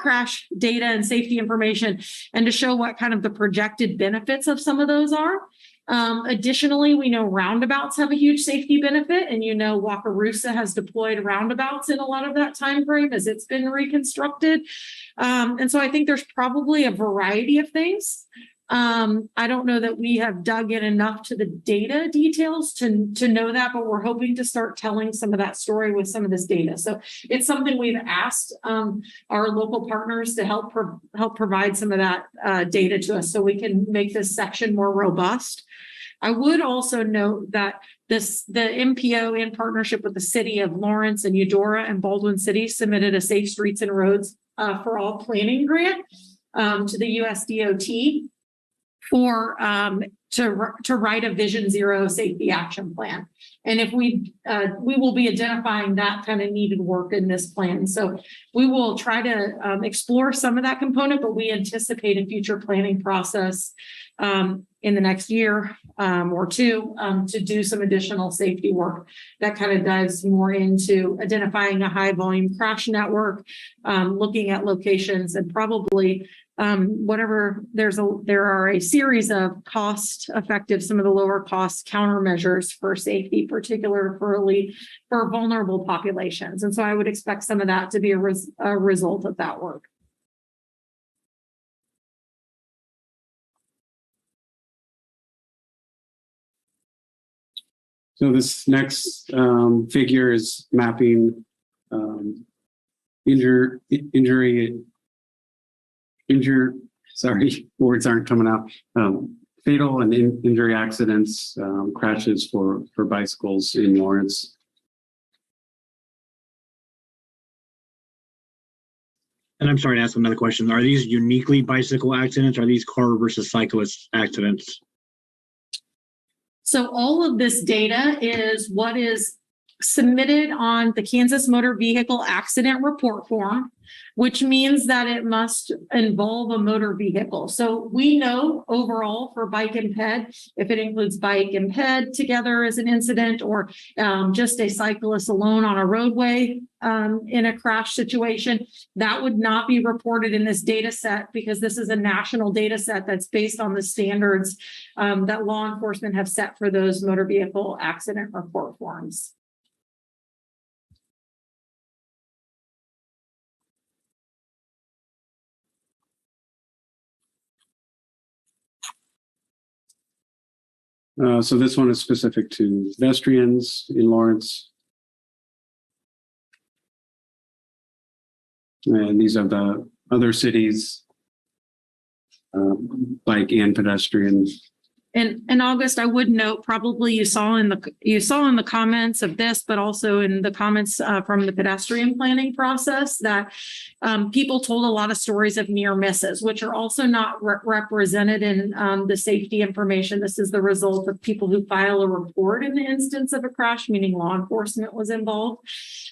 crash data and safety information, and to show what kind of the projected benefits of some of those are. Additionally, we know roundabouts have a huge safety benefit, and Wakarusa has deployed roundabouts in a lot of that time frame as it's been reconstructed. And so I think there's probably a variety of things. I don't know that we have dug in enough to the data details to know that, but we're hoping to start telling some of that story with some of this data. So it's something we've asked our local partners to help provide some of that data to us so we can make this section more robust. I would also note that the MPO, in partnership with the city of Lawrence and Eudora and Baldwin City, submitted a Safe Streets and Roads for All planning grant to the USDOT for to write a Vision Zero safety action plan. And if we will be identifying that kind of needed work in this plan. So we will try to explore some of that component, but we anticipate a future planning process in the next year or two to do some additional safety work that kind of dives more into identifying a high volume crash network, looking at locations, and probably there are a series of cost effective, some of the lower cost countermeasures for safety, particularly for vulnerable populations. And so I would expect some of that to be a result of that work. So this next figure is mapping sorry, words aren't coming out. Fatal and injury accidents, crashes for bicycles in Lawrence. And I'm sorry to ask another question. Are these uniquely bicycle accidents? Or are these car versus cyclist accidents? So all of this data is what is submitted on the Kansas Motor Vehicle Accident Report Form, which means that it must involve a motor vehicle. So we know overall for bike and ped, if it includes bike and ped together as an incident, or just a cyclist alone on a roadway in a crash situation, that would not be reported in this data set, because this is a national data set that's based on the standards that law enforcement have set for those motor vehicle accident report forms. So this one is specific to pedestrians in Lawrence. And these are the other cities, bike and pedestrian. And in August, I would note, probably you saw in the comments of this, but also in the comments from the pedestrian planning process, that people told a lot of stories of near misses, which are also not represented in the safety information. This is the result of people who file a report in the instance of a crash, meaning law enforcement was involved.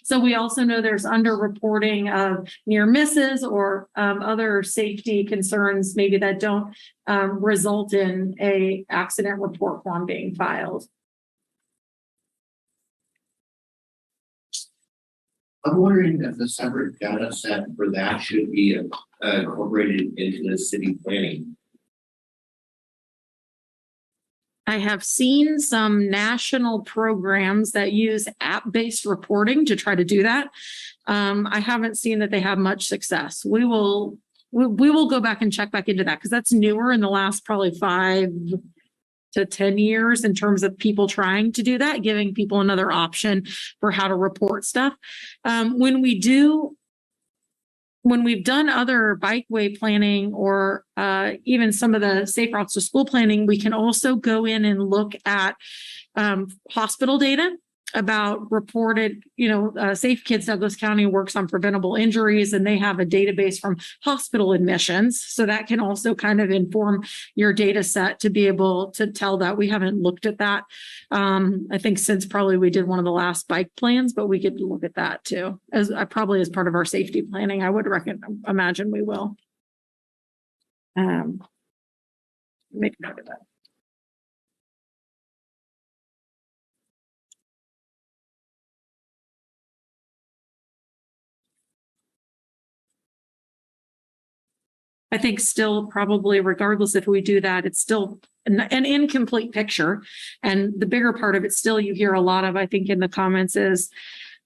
So we also know there's underreporting of near misses or other safety concerns, maybe that don't result in a accident report form being filed. I'm wondering if the separate data set for that should be incorporated into the city planning. I have seen some national programs that use app-based reporting to try to do that. I haven't seen that they have much success. We will go back and check back into that, because that's newer in the last probably 5 to 10 years in terms of people trying to do that, giving people another option for how to report stuff. When we've done other bikeway planning or even some of the safe routes to school planning, we can also go in and look at hospital data about reported, Safe Kids Douglas County works on preventable injuries, and they have a database from hospital admissions. So that can also kind of inform your data set to be able to tell that. We haven't looked at that. I think since probably we did one of the last bike plans, but we could look at that too, as probably as part of our safety planning. I would imagine we will. Make note of that. I think still probably, regardless if we do that, it's still an incomplete picture. And the bigger part of it still, you hear a lot of, I think in the comments, is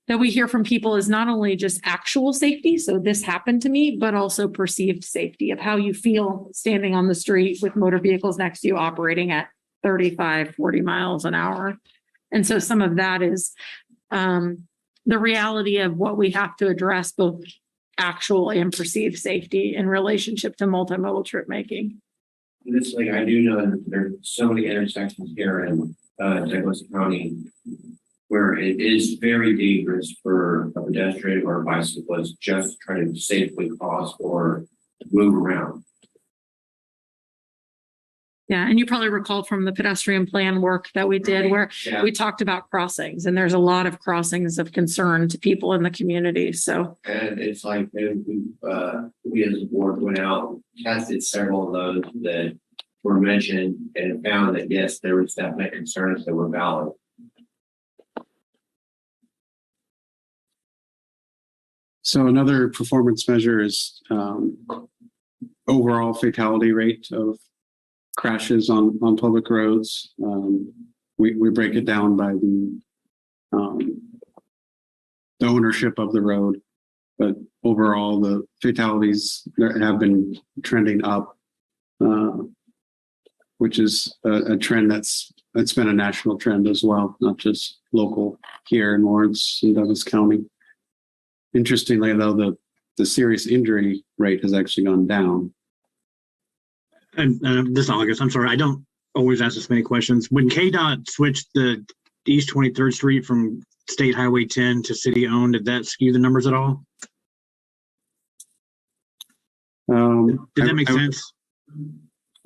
that we hear from people is not only just actual safety, so this happened to me, but also perceived safety of how you feel standing on the street with motor vehicles next to you operating at 35, 40 miles an hour. And so some of that is the reality of what we have to address, both actual and perceived safety in relationship to multimodal trip making. This, like, I do know that there's so many intersections here in Douglas County where it is very dangerous for a pedestrian or a bicyclist just trying to safely cross or move around. Yeah, and you probably recall from the pedestrian plan work that we did where we talked about crossings, and there's a lot of crossings of concern to people in the community. So, and it's like we as a board went out, tested several of those that were mentioned, and found that yes, there was definite concerns that were valid. So another performance measure is overall fatality rate of crashes on public roads. We break it down by the ownership of the road, but overall the fatalities have been trending up, which is a trend that's been a national trend as well, not just local here in Lawrence and Douglas County. Interestingly, though, the serious injury rate has actually gone down. And this August, I'm sorry, I don't always ask this many questions. When KDOT switched the East 23rd Street from State Highway 10 to city owned, did that skew the numbers at all? Did that make sense?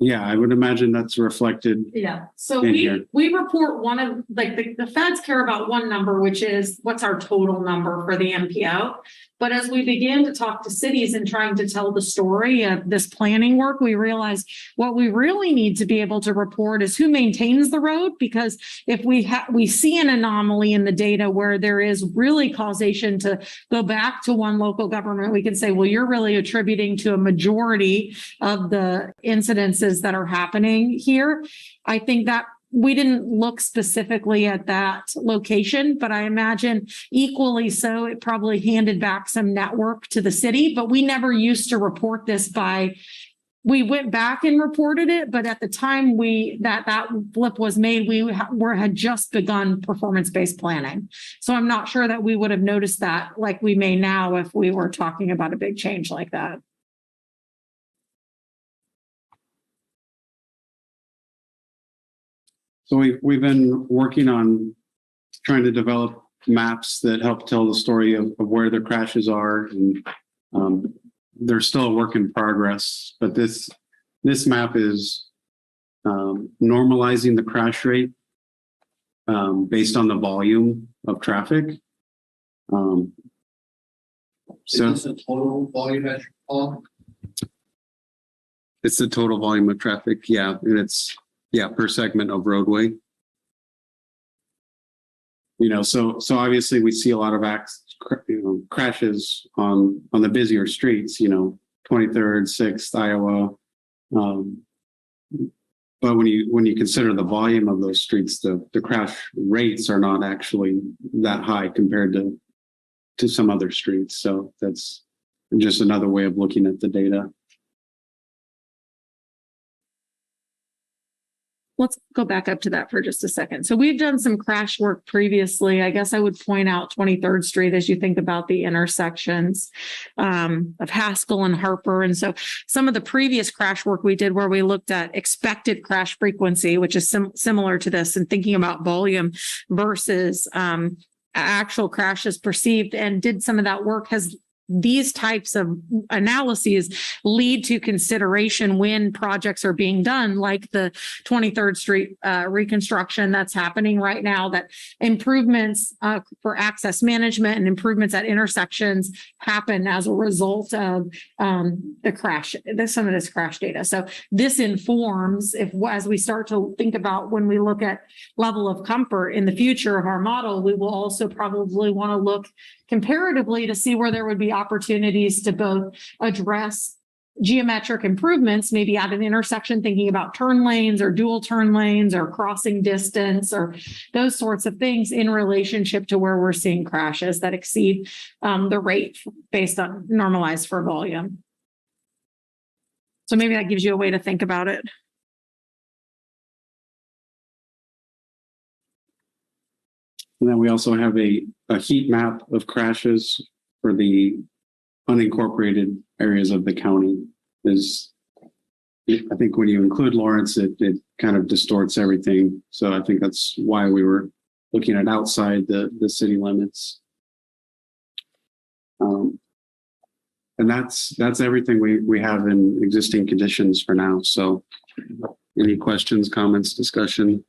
Yeah, I would imagine that's reflected. Yeah, so In here. we report one of, like, the feds care about one number, which is what's our total number for the MPO. But as we began to talk to cities and trying to tell the story of this planning work, we realized what we really need to be able to report is who maintains the road. Because if we see an anomaly in the data where there is really causation to go back to one local government, we can say, well, you're really attributing to a majority of the incidences that are happening here. I think that we didn't look specifically at that location, but I imagine equally so, it probably handed back some network to the city, but we never used to report this by, we went back and reported it, but at the time that flip was made, we had just begun performance-based planning. So I'm not sure that we would have noticed that like we may now if we were talking about a big change like that. So we've been working on trying to develop maps that help tell the story of where the crashes are, and they're still a work in progress. But this map is normalizing the crash rate based on the volume of traffic. Is this a total volume measure, Paul? It's the total volume of traffic, yeah, and it's per segment of roadway. So obviously we see a lot of crashes on the busier streets, 23rd, 6th, Iowa. But when you consider the volume of those streets, the crash rates are not actually that high compared to some other streets. So that's just another way of looking at the data. Let's go back up to that for just a second. So we've done some crash work previously. I guess I would point out 23rd Street as you think about the intersections of Haskell and Harper. And so some of the previous crash work we did where we looked at expected crash frequency, which is similar to this, and thinking about volume versus actual crashes perceived, and did some of that work. Has these types of analyses lead to consideration when projects are being done, like the 23rd Street reconstruction that's happening right now, that improvements for access management and improvements at intersections happen as a result of some of this crash data. So this informs, as we start to think about when we look at level of comfort in the future of our model, we will also probably want to look comparatively to see where there would be opportunities to both address geometric improvements, maybe at an intersection, thinking about turn lanes or dual turn lanes or crossing distance or those sorts of things in relationship to where we're seeing crashes that exceed the rate based on normalized for volume. So maybe that gives you a way to think about it. And then we also have a heat map of crashes for the unincorporated areas of the county. I think when you include Lawrence, it kind of distorts everything. So I think that's why we were looking at outside the city limits. And that's everything we have in existing conditions for now. So any questions, comments, discussion?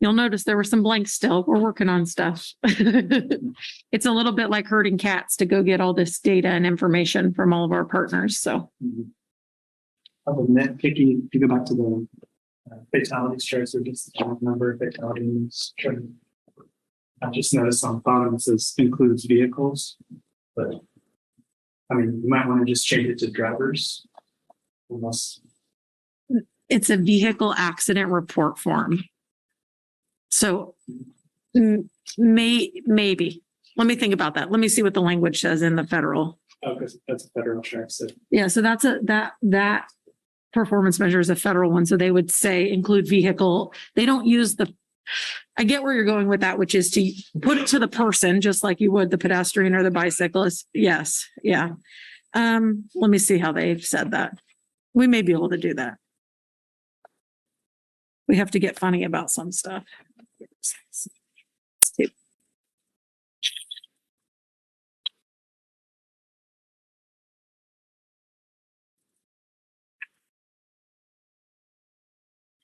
You'll notice there were some blanks still. We're working on stuff. It's a little bit like herding cats to go get all this data and information from all of our partners. So, Other than that, if you go back to the fatalities charts, or just the number of fatalities chart, I just noticed on the bottom it says includes vehicles, but I mean, you might want to just change it to drivers. It's a vehicle accident report form. So maybe. Let me think about that. Let me see what the language says in the federal. Oh, because that's a federal check. So Yeah, so that's that performance measure is a federal one. So they would say include vehicle. They don't use I get where you're going with that, which is to put it to the person, just like you would the pedestrian or the bicyclist. Yes. Yeah. Let me see how they've said that. We may be able to do that. We have to get funny about some stuff.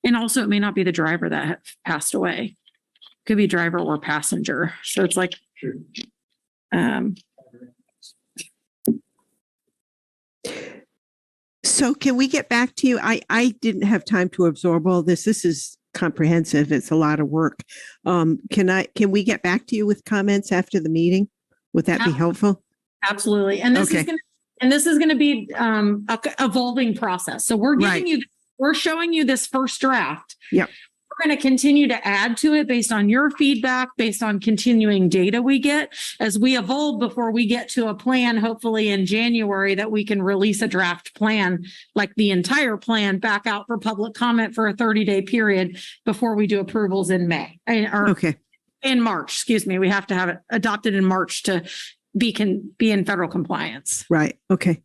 And also, it may not be the driver that passed away. Could be driver or passenger. So it's like, So can we get back to you? I didn't have time to absorb all this. This is comprehensive. It's a lot of work. Can we get back to you with comments after the meeting? Would that be helpful? Absolutely. And this is going to be a evolving process. So we're giving we're showing you this first draft. Yep. We're going to continue to add to it based on your feedback, based on continuing data we get as we evolve before we get to a plan, hopefully in January, that we can release a draft plan, like the entire plan, back out for public comment for a 30-day period before we do approvals in May. In March, excuse me. We have to have it adopted in March to be in federal compliance. Right. Okay.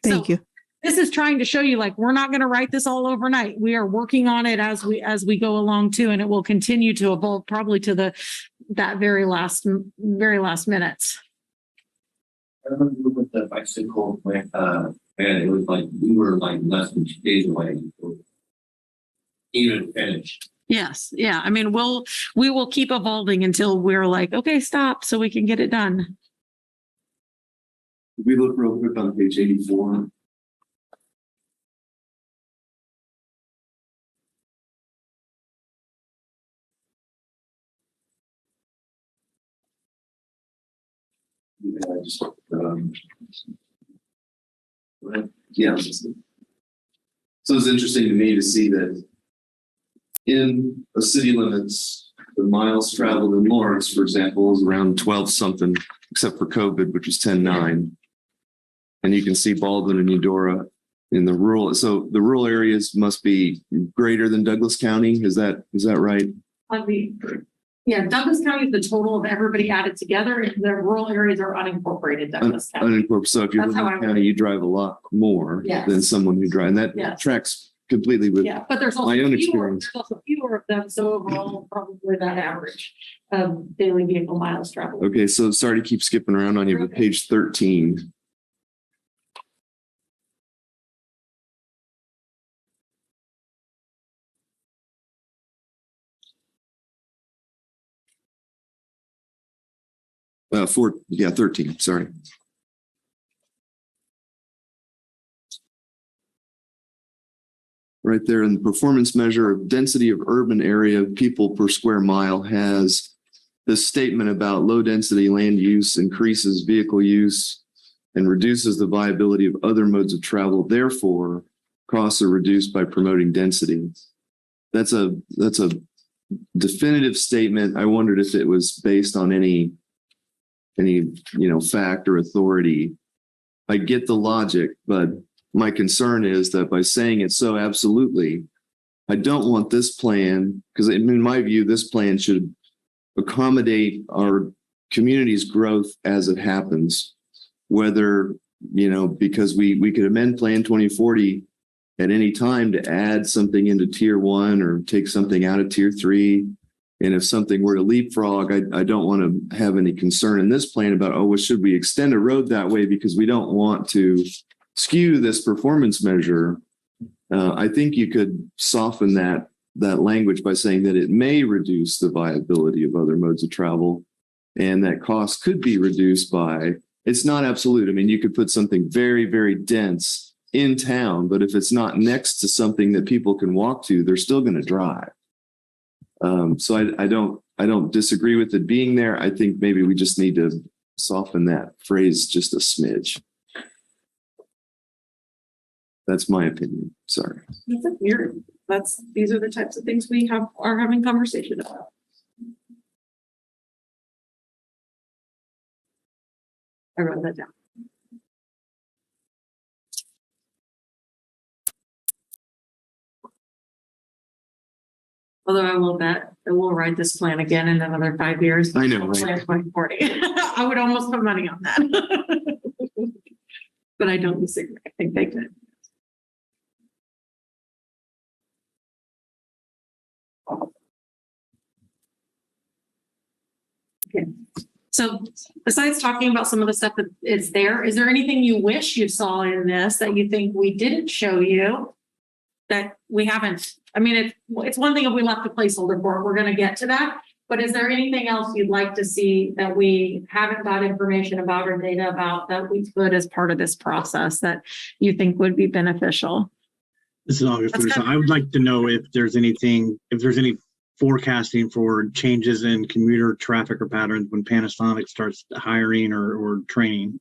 Thank you. This is trying to show you, like, we're not going to write this all overnight. We are working on it as we go along too, and it will continue to evolve probably to that very last minutes. I remember with the bicycle and it was like we were like less than 2 days away, even finished. Yes, yeah. I mean, we will keep evolving until we're like, okay, stop, so we can get it done. We look real quick on page 84. Yeah. So it's interesting to me to see that in a city limits, the miles traveled in Lawrence, for example, is around 12 something, except for COVID, which is 10.9. And you can see Baldwin and Eudora in the rural. So the rural areas must be greater than Douglas County. Is that right? Yeah, Douglas County is the total of everybody added together. The rural areas are unincorporated Douglas County. Unincorporated. So if you live in the county, you drive a lot more than someone who drives. And that tracks completely with but there's also my own experience. There's also fewer of them. So overall, probably that average of daily vehicle miles traveled. Okay, so sorry to keep skipping around on you, but page 13. Uh, 13, sorry. Right there in the performance measure of density of urban area of people per square mile has this statement about low density land use increases vehicle use and reduces the viability of other modes of travel. Therefore, costs are reduced by promoting density. That's a definitive statement. I wondered if it was based on any fact or authority. I get the logic, but my concern is that by saying it so absolutely, I don't want this plan, because in my view, this plan should accommodate our community's growth as it happens, whether, because we could amend Plan 2040 at any time to add something into Tier 1 or take something out of Tier 3. And if something were to leapfrog, I don't want to have any concern in this plan about, should we extend a road that way because we don't want to skew this performance measure. I think you could soften that language by saying that it may reduce the viability of other modes of travel and that costs could be reduced by, it's not absolute. I mean, you could put something very, very dense in town, but if it's not next to something that people can walk to, they're still going to drive. So I don't disagree with it being there. I think maybe we just need to soften that phrase just a smidge. That's my opinion. Sorry. These are the types of things we are having conversation about. I wrote that down. Although I will bet that we'll write this plan again in another 5 years. I know, right? Plan 2040. I would almost put money on that. But I don't disagree. I think they could. Okay. So besides talking about some of the stuff that is there, is there anything you wish you saw in this that you think we didn't show you that we haven't? I mean, it's one thing if we left a placeholder for it, we're going to get to that. But is there anything else you'd like to see that we haven't got information about or data about that we could as part of this process that you think would be beneficial? This is August. So I would like to know if there's any forecasting for changes in commuter traffic or patterns when Panasonic starts hiring or training.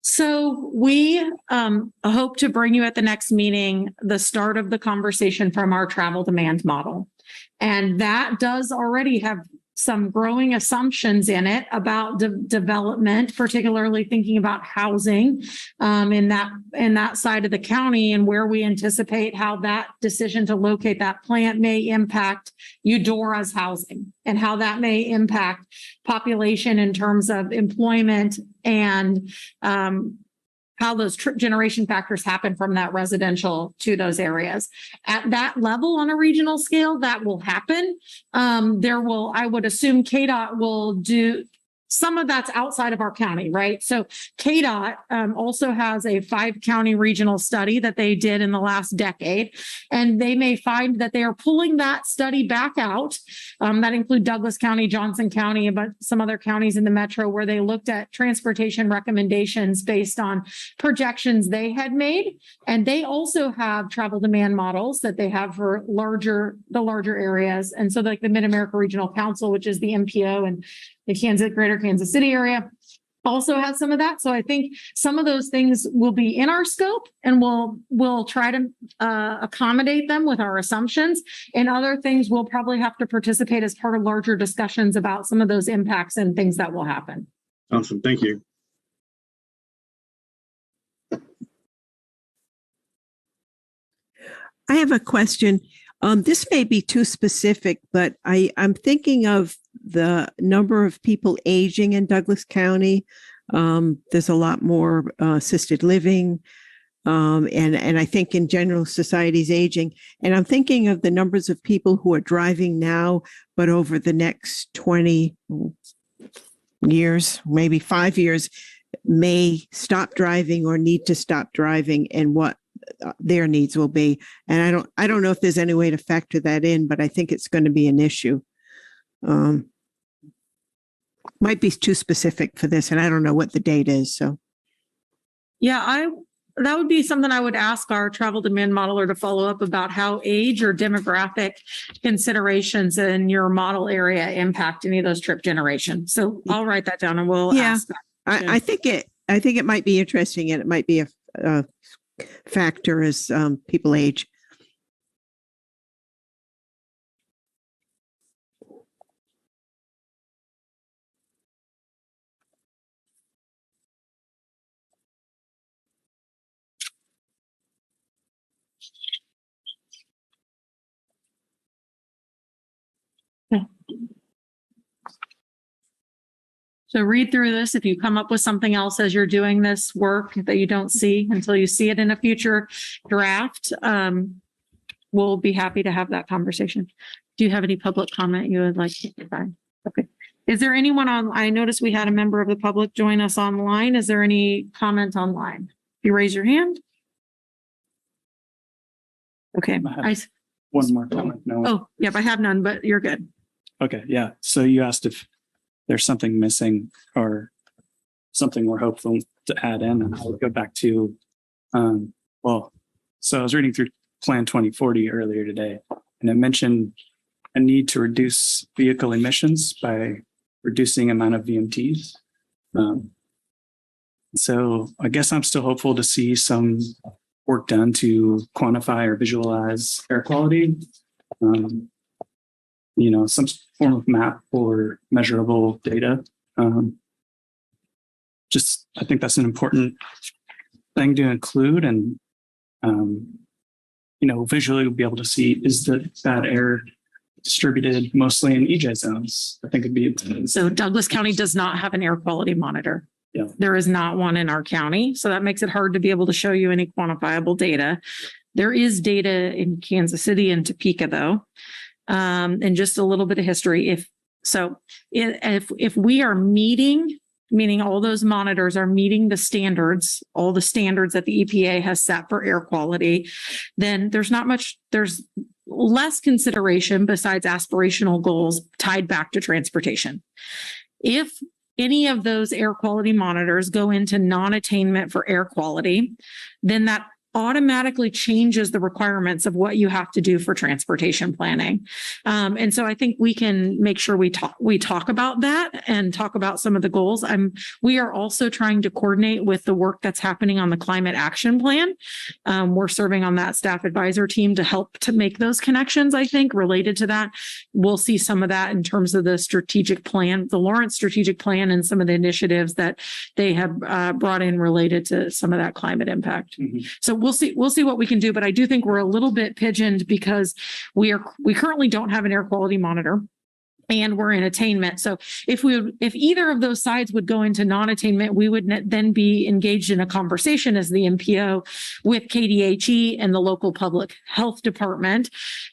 So we hope to bring you at the next meeting the start of the conversation from our travel demand model. And that does already have some growing assumptions in it about development, particularly thinking about housing in that side of the county and where we anticipate how that decision to locate that plant may impact Eudora's housing and how that may impact population in terms of employment and how those trip generation factors happen from that residential to those areas. At that level on a regional scale, that will happen. I would assume KDOT will do some of that's outside of our county, right? So KDOT also has a 5-county regional study that they did in the last decade, and they may find that they are pulling that study back out. That include Douglas County, Johnson County, but some other counties in the metro where they looked at transportation recommendations based on projections they had made. And they also have travel demand models that they have for the larger areas. And so like the Mid-America Regional Council, which is the MPO and the greater Kansas City area, also has some of that. So I think some of those things will be in our scope and we'll try to accommodate them with our assumptions. And other things we'll probably have to participate as part of larger discussions about some of those impacts and things that will happen. Awesome. Thank you. I have a question. This may be too specific, but I'm thinking of the number of people aging in Douglas County. There's a lot more assisted living, and I think in general society's aging. And I'm thinking of the numbers of people who are driving now, but over the next 20 years, maybe 5 years, may stop driving or need to stop driving, and what their needs will be. And I don't know if there's any way to factor that in, but I think it's going to be an issue. Might be too specific for this, and I don't know what the date is. So, yeah, that would be something I would ask our travel demand modeler to follow up about how age or demographic considerations in your model area impact any of those trip generations. So I'll write that down and we'll ask that. I think it might be interesting, and it might be a factor as people age. So read through this. If you come up with something else as you're doing this work that you don't see until you see it in a future draft, we'll be happy to have that conversation. Do you have any public comment you would like to provide? Okay. Is there anyone I noticed we had a member of the public join us online. Is there any comment online? If you raise your hand. Okay. One more comment. No. Oh, yep. I have none, but you're good. Okay. Yeah. So you asked if there's something missing or something we're hopeful to add in, and I would go back to, so I was reading through Plan 2040 earlier today, and it mentioned a need to reduce vehicle emissions by reducing amount of VMTs. So I guess I'm still hopeful to see some work done to quantify or visualize air quality. Some form of map or measurable data. I think that's an important thing to include, and visually we'll be able to see, is the bad air distributed mostly in EJ zones? I think it'd be. So Douglas County does not have an air quality monitor. Yeah. There is not one in our county. So that makes it hard to be able to show you any quantifiable data. There is data in Kansas City and Topeka though. And just a little bit of history. If we are meaning all those monitors are meeting the standards, all the standards that the EPA has set for air quality, then there's less consideration besides aspirational goals tied back to transportation. If any of those air quality monitors go into non-attainment for air quality, then that automatically changes the requirements of what you have to do for transportation planning. And so I think we can make sure we talk about that and talk about some of the goals. We are also trying to coordinate with the work that's happening on the climate action plan. We're serving on that staff advisor team to help to make those connections, I think, related to that. We'll see some of that in terms of the strategic plan, the Lawrence strategic plan, and some of the initiatives that they have brought in related to some of that climate impact. Mm-hmm. So we'll see what we can do, but I do think we're a little bit pigeoned because we currently don't have an air quality monitor and we're in attainment. So if either of those sides would go into non-attainment, we would then be engaged in a conversation as the MPO with KDHE and the local public health department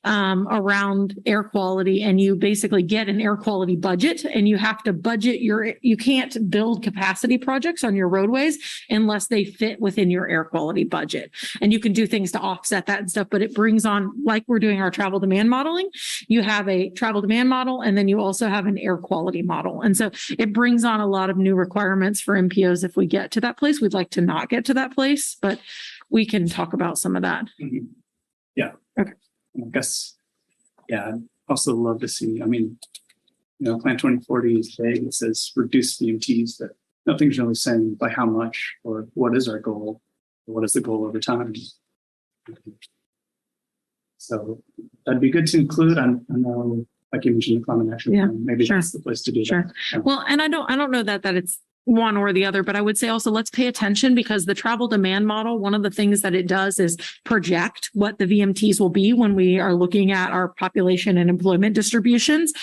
around air quality. And you basically get an air quality budget, and you have to budget you can't build capacity projects on your roadways unless they fit within your air quality budget. And you can do things to offset that and stuff, but it brings on, like we're doing our travel demand modeling, you have a travel demand model, and then you also have an air quality model. And so it brings on a lot of new requirements for MPOs if we get to that place. We'd like to not get to that place, but we can talk about some of that. Mm-hmm. Yeah. Okay. I guess, yeah, I'd also love to see, Plan 2040 is vague. It says reduce VMTs, but nothing's really saying by how much or what is our goal, or what is the goal over time. So that'd be good to include. I know, like you mentioned, the climate action plan. Maybe that's the place to do that. Yeah. Well, and I don't know that it's one or the other, but I would say also let's pay attention, because the travel demand model, one of the things that it does is project what the VMTs will be when we are looking at our population and employment distributions.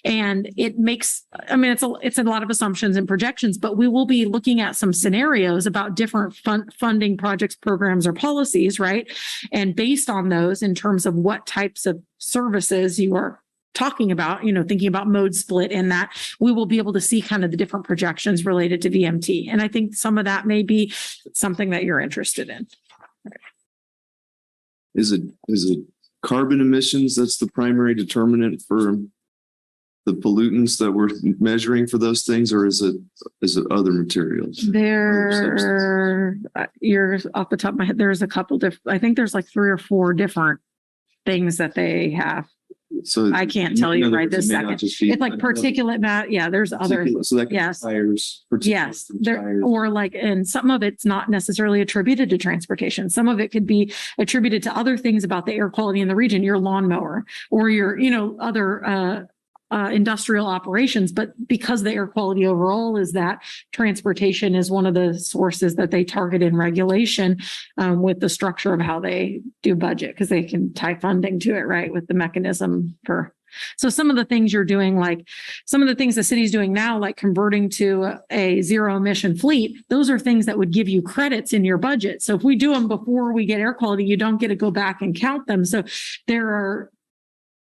And it makes, it's a lot of assumptions and projections, but we will be looking at some scenarios about different funding projects, programs, or policies, right? And based on those, in terms of what types of services you are talking about, thinking about mode split, in that we will be able to see kind of the different projections related to VMT. And I think some of that may be something that you're interested in. Is it carbon emissions that's the primary determinant for the pollutants that we're measuring for those things, or is it other materials? You're off the top of my head, there's a couple different, I think there's like 3 or 4 different things that they have. So I can't tell you right this second. It's like particulate matter. Yeah, there's other. So that tires. Yes, and some of it's not necessarily attributed to transportation. Some of it could be attributed to other things about the air quality in the region, your lawnmower or your, other industrial operations. But because the air quality overall is that, transportation is one of the sources that they target in regulation with the structure of how they do budget, because they can tie funding to it, right, with the mechanism for. So some of the things you're doing, like some of the things the city's doing now, like converting to a zero emission fleet, those are things that would give you credits in your budget. So if we do them before we get air quality, you don't get to go back and count them. So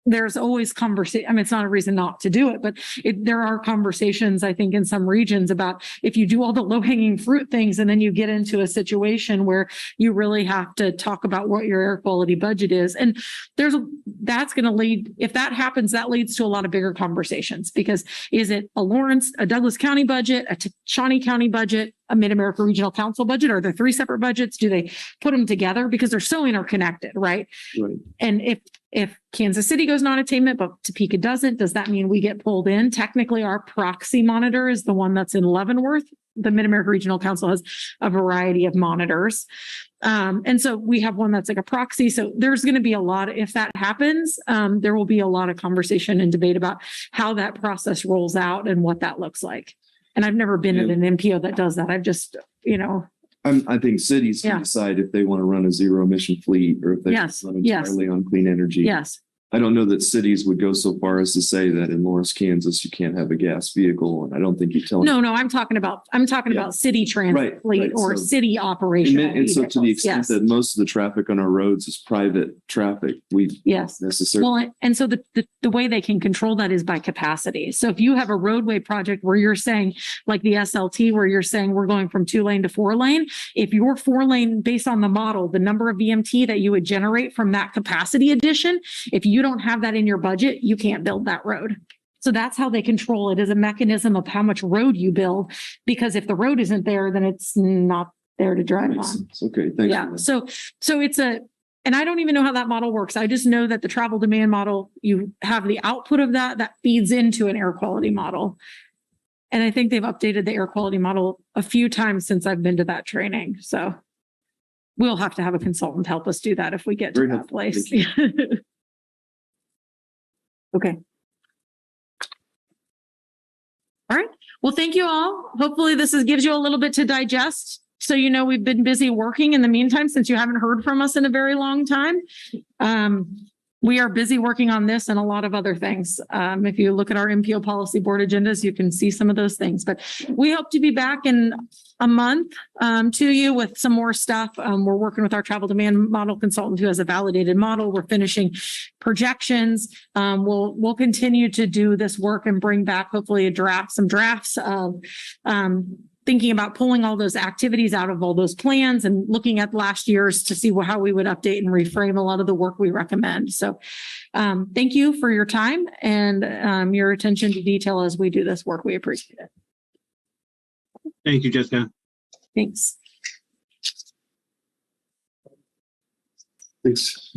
there's always conversation. It's not a reason not to do it, but there are conversations, I think, in some regions about if you do all the low hanging fruit things and then you get into a situation where you really have to talk about what your air quality budget is. And that's going to lead, if that happens, that leads to a lot of bigger conversations, because is it a Douglas County budget, a Shawnee County budget, a Mid-America Regional Council budget? Are there 3 separate budgets? Do they put them together? Because they're so interconnected, right? Right. And if Kansas City goes non-attainment, but Topeka doesn't, does that mean we get pulled in? Technically, our proxy monitor is the one that's in Leavenworth. the Mid-America Regional Council has a variety of monitors. And so we have one that's like a proxy. So there's going to be a lot, if that happens, there will be a lot of conversation and debate about how that process rolls out and what that looks like. And I've never been at an MPO that does that. I've just, I think cities Yeah. can decide if they want to run a zero emission fleet or if they Yes, run yes. entirely on clean energy. yes. I don't know that cities would go so far as to say that in Lawrence, Kansas, you can't have a gas vehicle. And I don't think you tell them. No, I'm talking about Yeah. city transit Right, fleet right. or So- city And, operational. then- and so to the vehicles. extent Yes. that most of the traffic on our roads is private traffic, we Yes. necessarily. Well, and so the way they can control that is by capacity. So if you have a roadway project where you're saying, like the SLT, where you're saying we're going from 2-lane to 4-lane, if you're 4-lane based on the model, the number of VMT that you would generate from that capacity addition, if you don't have that in your budget, you can't build that road. So that's how they control it, as a mechanism of how much road you build. Because if the road isn't there, then it's not there to drive Makes on. sense. Okay, thanks. Yeah, for that. so it's and I don't even know how that model works. I just know that the travel demand model, you have the output of that feeds into an air quality model. And I think they've updated the air quality model a few times since I've been to that training. So we'll have to have a consultant help us do that if we get to Very that helpful. place. Thank Okay. All right. Well, thank you all. Hopefully this gives you a little bit to digest. So, we've been busy working in the meantime, since you haven't heard from us in a very long time. We are busy working on this and a lot of other things. If you look at our MPO policy board agendas, you can see some of those things, but we hope to be back in a month to you with some more stuff. We're working with our travel demand model consultant who has a validated model. We're finishing projections. We'll continue to do this work and bring back hopefully some drafts of thinking about pulling all those activities out of all those plans and looking at last year's to see how we would update and reframe a lot of the work we recommend. So thank you for your time and your attention to detail as we do this work. We appreciate it. Thank you, Jessica. Thanks. Thanks.